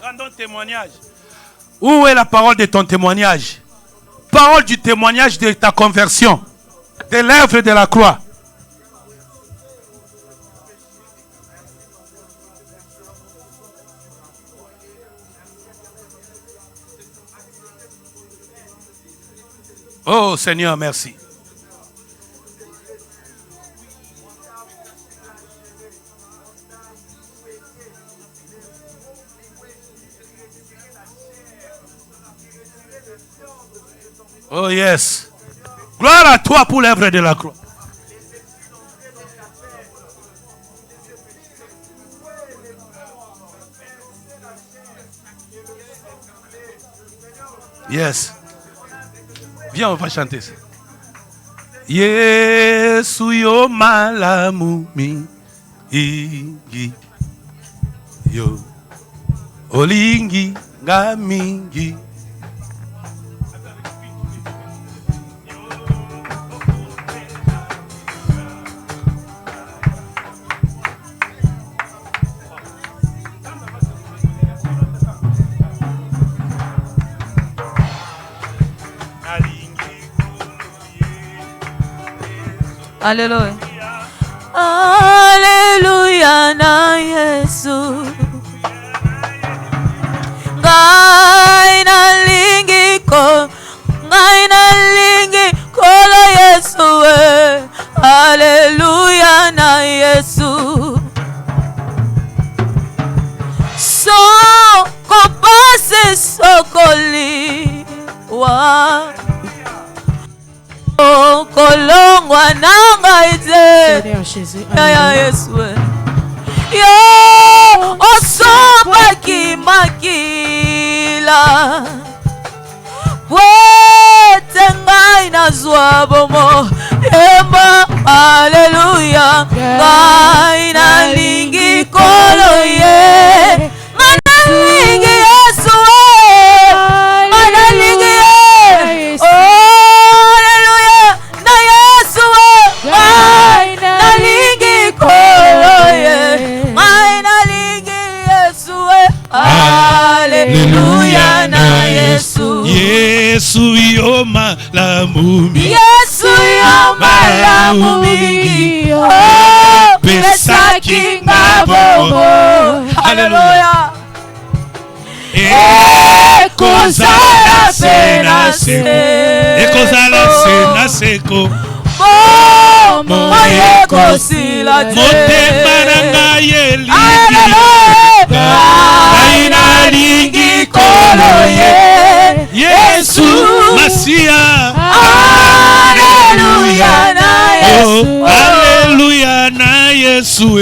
Rendons témoignage. Où est la parole de ton témoignage? Parole du témoignage de ta conversion, de l'œuvre de la croix. Oh Seigneur, merci. Oh yes. Gloire à toi pour l'œuvre de la croix. Yes. Viens, on va chanter ça. Yesu yo malamu mingi yo olingi ngamingi. Alléluia. Alléluia na Yesu. Ngai nalingi kolo Yesu. Alléluia na Yesu. Soko pase sokoli wa. Kolongwa nanga ite ya Yesu yo osoba kimakila wete ngai nazwa bomo emba haleluya ngai nalingi kolo ye nalingi Yesu nalingi Hallelujah na Yesu. Yesu yo malamu mingi. Yesu yo malamu mingi. Oh, pesa kinga bobo. Hallelujah. Ekozala sena seko. Moye kosila te. Motema nanga yelingi. Aina lingi kolo ye. Yesu Masia. Hallelujah na Yesu. Hallelujah na Yesu.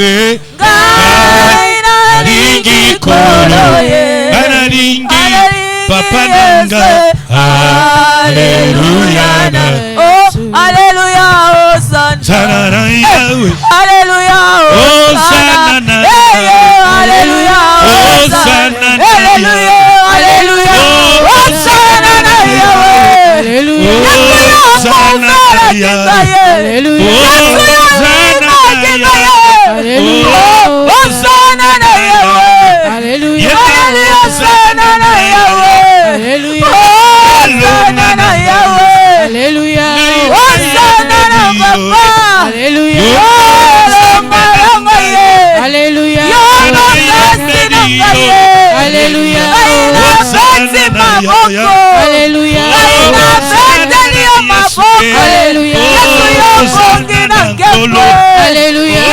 Aina lingi kolo ye. Aina lingi Papa nanga. Hallelujah na Yesu. Hallelujah. Sana Yahweh. Hallelujah. Hosanna na Hallelujah. Hosanna na Hallelujah. Hallelujah. Hosanna na Yahweh. Hallelujah. Hosanna na Yahweh. Hallelujah. Hosanna na Yahweh. Hallelujah. Hosanna na Yahweh. Hallelujah. Hosanna na Yahweh. Hallelujah. Hosanna na Papa. Hallelujah.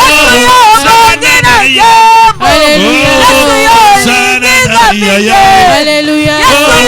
Hallelujah. Hallelujah.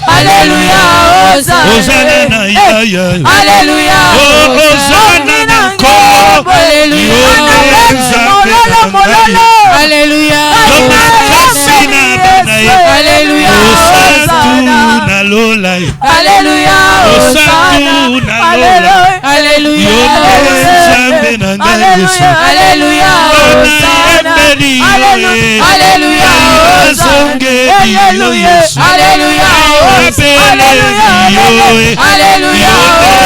Hallelujah. Hosanna na Yahweh. Hallelujah. Hosanna na Kobo. Hallelujah. Hallelujah. Hosanna lola. Hallelujah. Hosanna lola. Hallelujah. Hallelujah. Hallelujah. Hallelujah. Hallelujah. Hallelujah.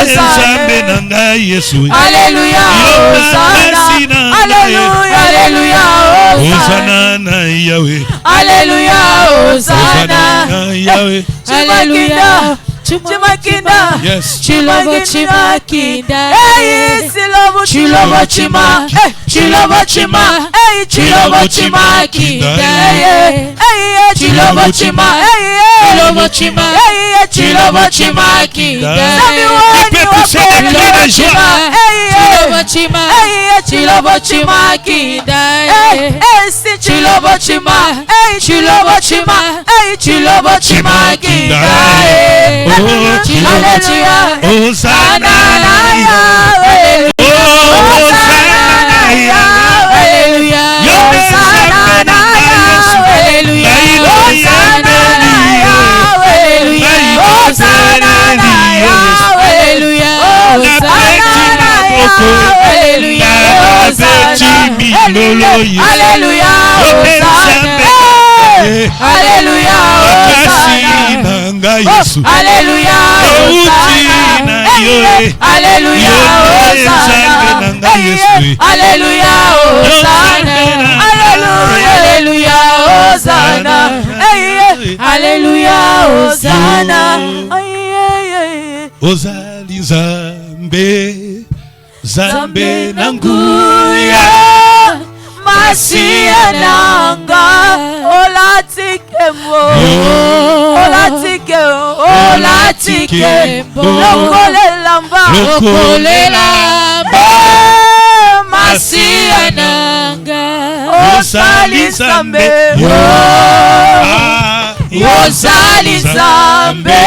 Nzambe nanga Yesu. Alléluia, Hosanna. Alléluia, Alléluia, Hosanna na Yahweh. Alléluia, Hosanna. Yahweh. Alléluia. Chimakinda. Yes. Chilobo chimakinda. Hey, Silobo Chilobo chima. Chilobo chima. Chilobo chimakinda. Chilobo chima. Chilobo chima. Chilobo chimakinda. Chilobo chima. Chilobo chima. Chilobo chimakinda. Chilobo chima. Chilobo chima. Chilobo chimakinda. Hallelujah. Hosanna. Alléluia, Yesu. Alléluia, Alléluia, Alléluia, Alléluia, Hosanna, Alléluia, Hosanna, Ozali Nzambe, Nzambe Nanguya Masia nanga Olatikemo Olatikemo Lokolelamba Masia nanga Ozali Nzambe Ozali Nzambe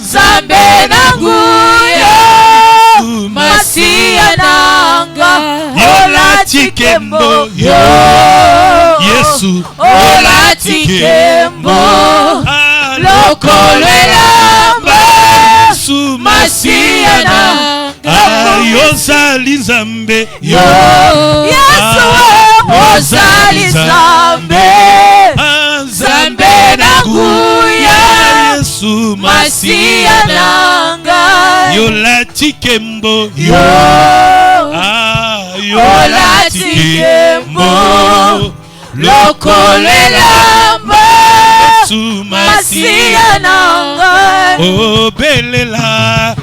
Nzambe nanguya Masia nanga Olatikembo Yesu Olatikembo Lokolelamba Masia nanga Ozali Nzambe Yesu Ozali Nzambe Nzambe nanguya Yesu Masia nanga Olatikembo Olatikembo Lokolelamba Masia nanga Belela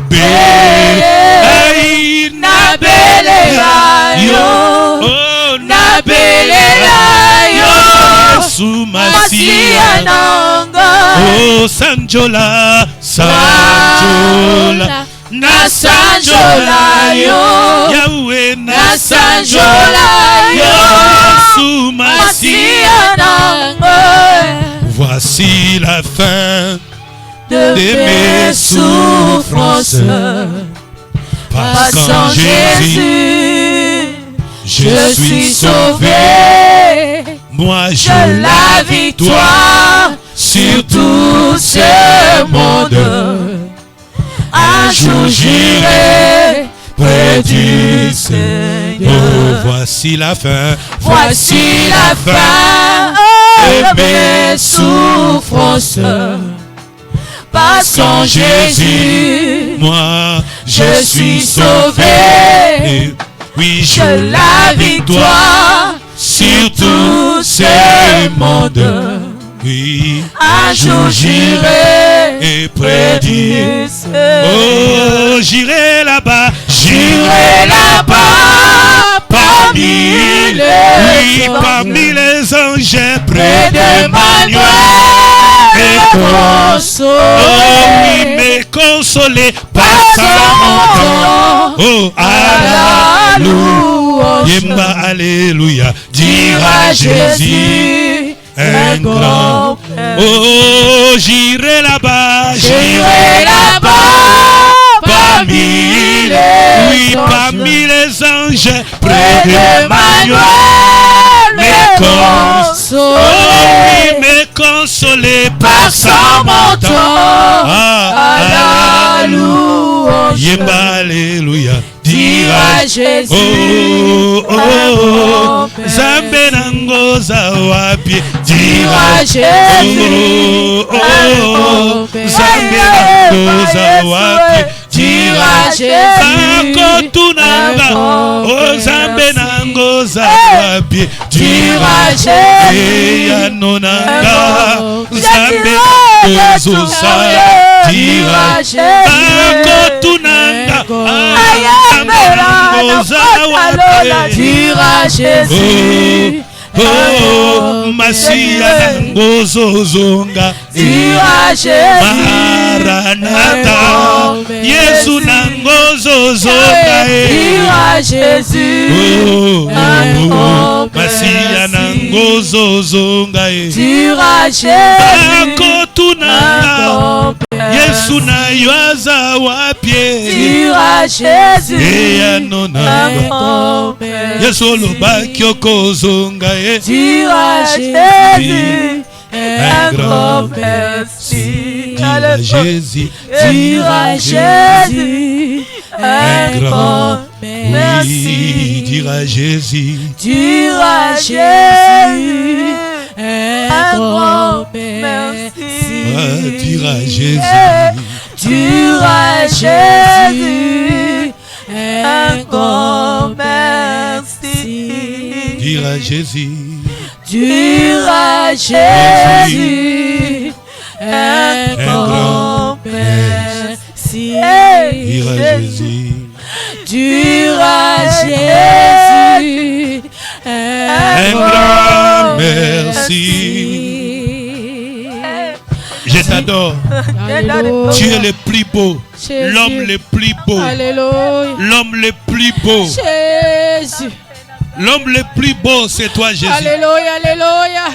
Nabelela yo Nabelela yo Yesu Masia nanga Sanjola na sanjola yo Yahweh na sanjola yo Yesu Masia nanga voici la fin de mes souffrances parce qu'en Jésus je suis sauvé. Moi je la victoire sur tout ce monde. Un jour j'irai près du Seigneur. Oh, voici la fin. Voici la fin de mes souffrances. Parce qu'en Jésus, moi je suis sauvé. Oui, j'ai la victoire sur tout ce monde. Oui, un jour j'irai près du Seigneur. Oh, j'irai là-bas, parmi les anges, parmi les anges, près d'Emmanuel, me consoler par sa montant. Oh, alléluia, alléluia, dira Jésus, un grand. Oh, j'irai là-bas, parmi les anges, près d'Emmanuel, me consoler par sa montant. Alléluia, dira Jésus. Oh, Zambe nango zawapi, dira Jésus. Oh, Zambe nango zawapi, dira Dira Jésus. Bakotunanga ozambe nango za wapi. Dira Jésus. Yanonanga zambe ozosa. Dira Jésus. Bakotunanga ozambe nango za wapi. Dira Jésus. Oh, Masia ngozozonga. Dira Jésus. Maranatha. Yesu nangozozonga. Dira Jésus. Oh, Masia nangozozonga. Dira Jésus. Bakotunanga Yesu na yoaza wapie. Dira Jésus. Yanonanga Yesu lobaki okozonga. Dira Jésus. Un grand merci. Dira Jésus. Dira Jésus. Un grand merci. Dira Jésus. Dira Jésus. Un grand merci. Dira Jésus. Dira Jésus. Un grand merci. Dira Jésus. Dira Jésus. Un grand merci. Dira Jésus. Dira Jésus. Un grand merci. Je t'adore. Tu es le plus beau. L'homme le plus beau. L'homme le plus beau. Jésus. L'homme le plus beau, c'est toi, Jésus. Alléluia, alléluia.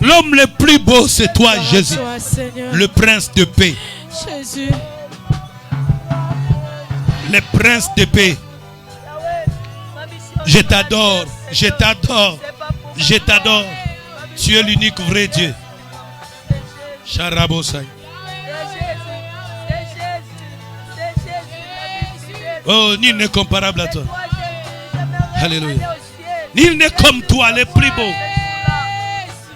L'homme le plus beau, c'est toi, Jésus. Le prince de paix. Jésus. Le prince de paix. Je t'adore. Je t'adore. Je t'adore. Tu es l'unique vrai Dieu. Charabosai. Oh, nul n'est comparable à toi. Alléluia. Nul n'est comme toi, le plus beau.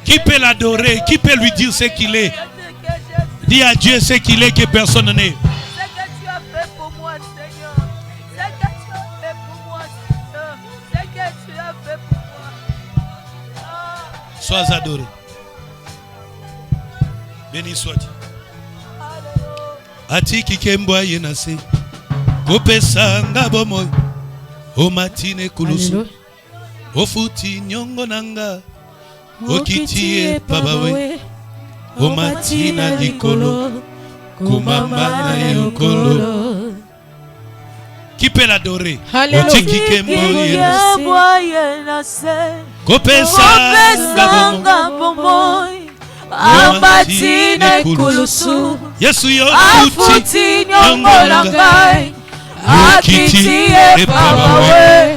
Qui peut l'adorer? Qui peut lui dire ce qu'il est? Dis à Dieu ce qu'il est que personne n'est. Sois adoré. Béni soit-il. Atiki kembwa yenase. Kopesa ngabomoy. O matine kulusu. O futi nyongo nanga. O kitie pabawe. O matina likolo. Kumamana yokolo. Qui peut l'adorer? Otiki kembwa yenase. Kopesa ngabomoy. Amatine kulusu. Yesu yo afuti nyongolangai. Akitie pabawe.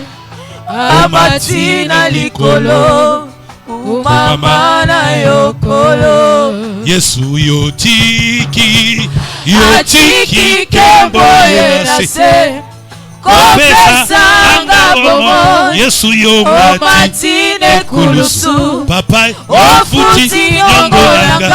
Amatina likolo. Kumamana yokolo. Yesu yotiki. Yotiki kemboye nase. Kopesa ngabomo. Yesu yo matine kulusu. Papa ofuti nyongolanga.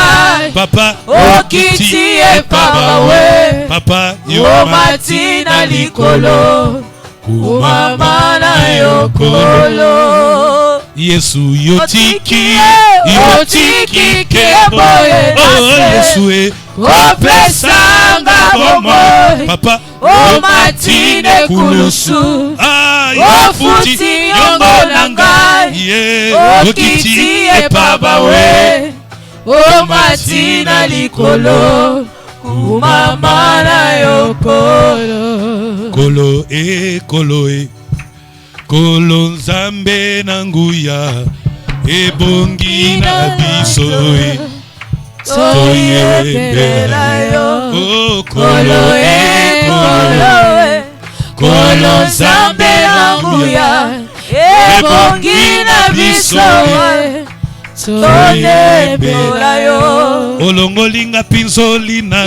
Papa okitie pabawe. Papa yo matina likolo. Kumamana yokolo. Yesu yotiki. Yotiki kemboye nase. Yesu kopesa ngabomo. Papa o matine kulusu. Ofuti nyongolanga. Okitie pabawe. O matina likolo. Kumamana yokolo. Kolo kolo kolo nzambe na nguya ebongi na biso toyembela yo. Kolo kolo nzambe na nguya ebongi na biso toyembela yo. olongolinga pinzoli na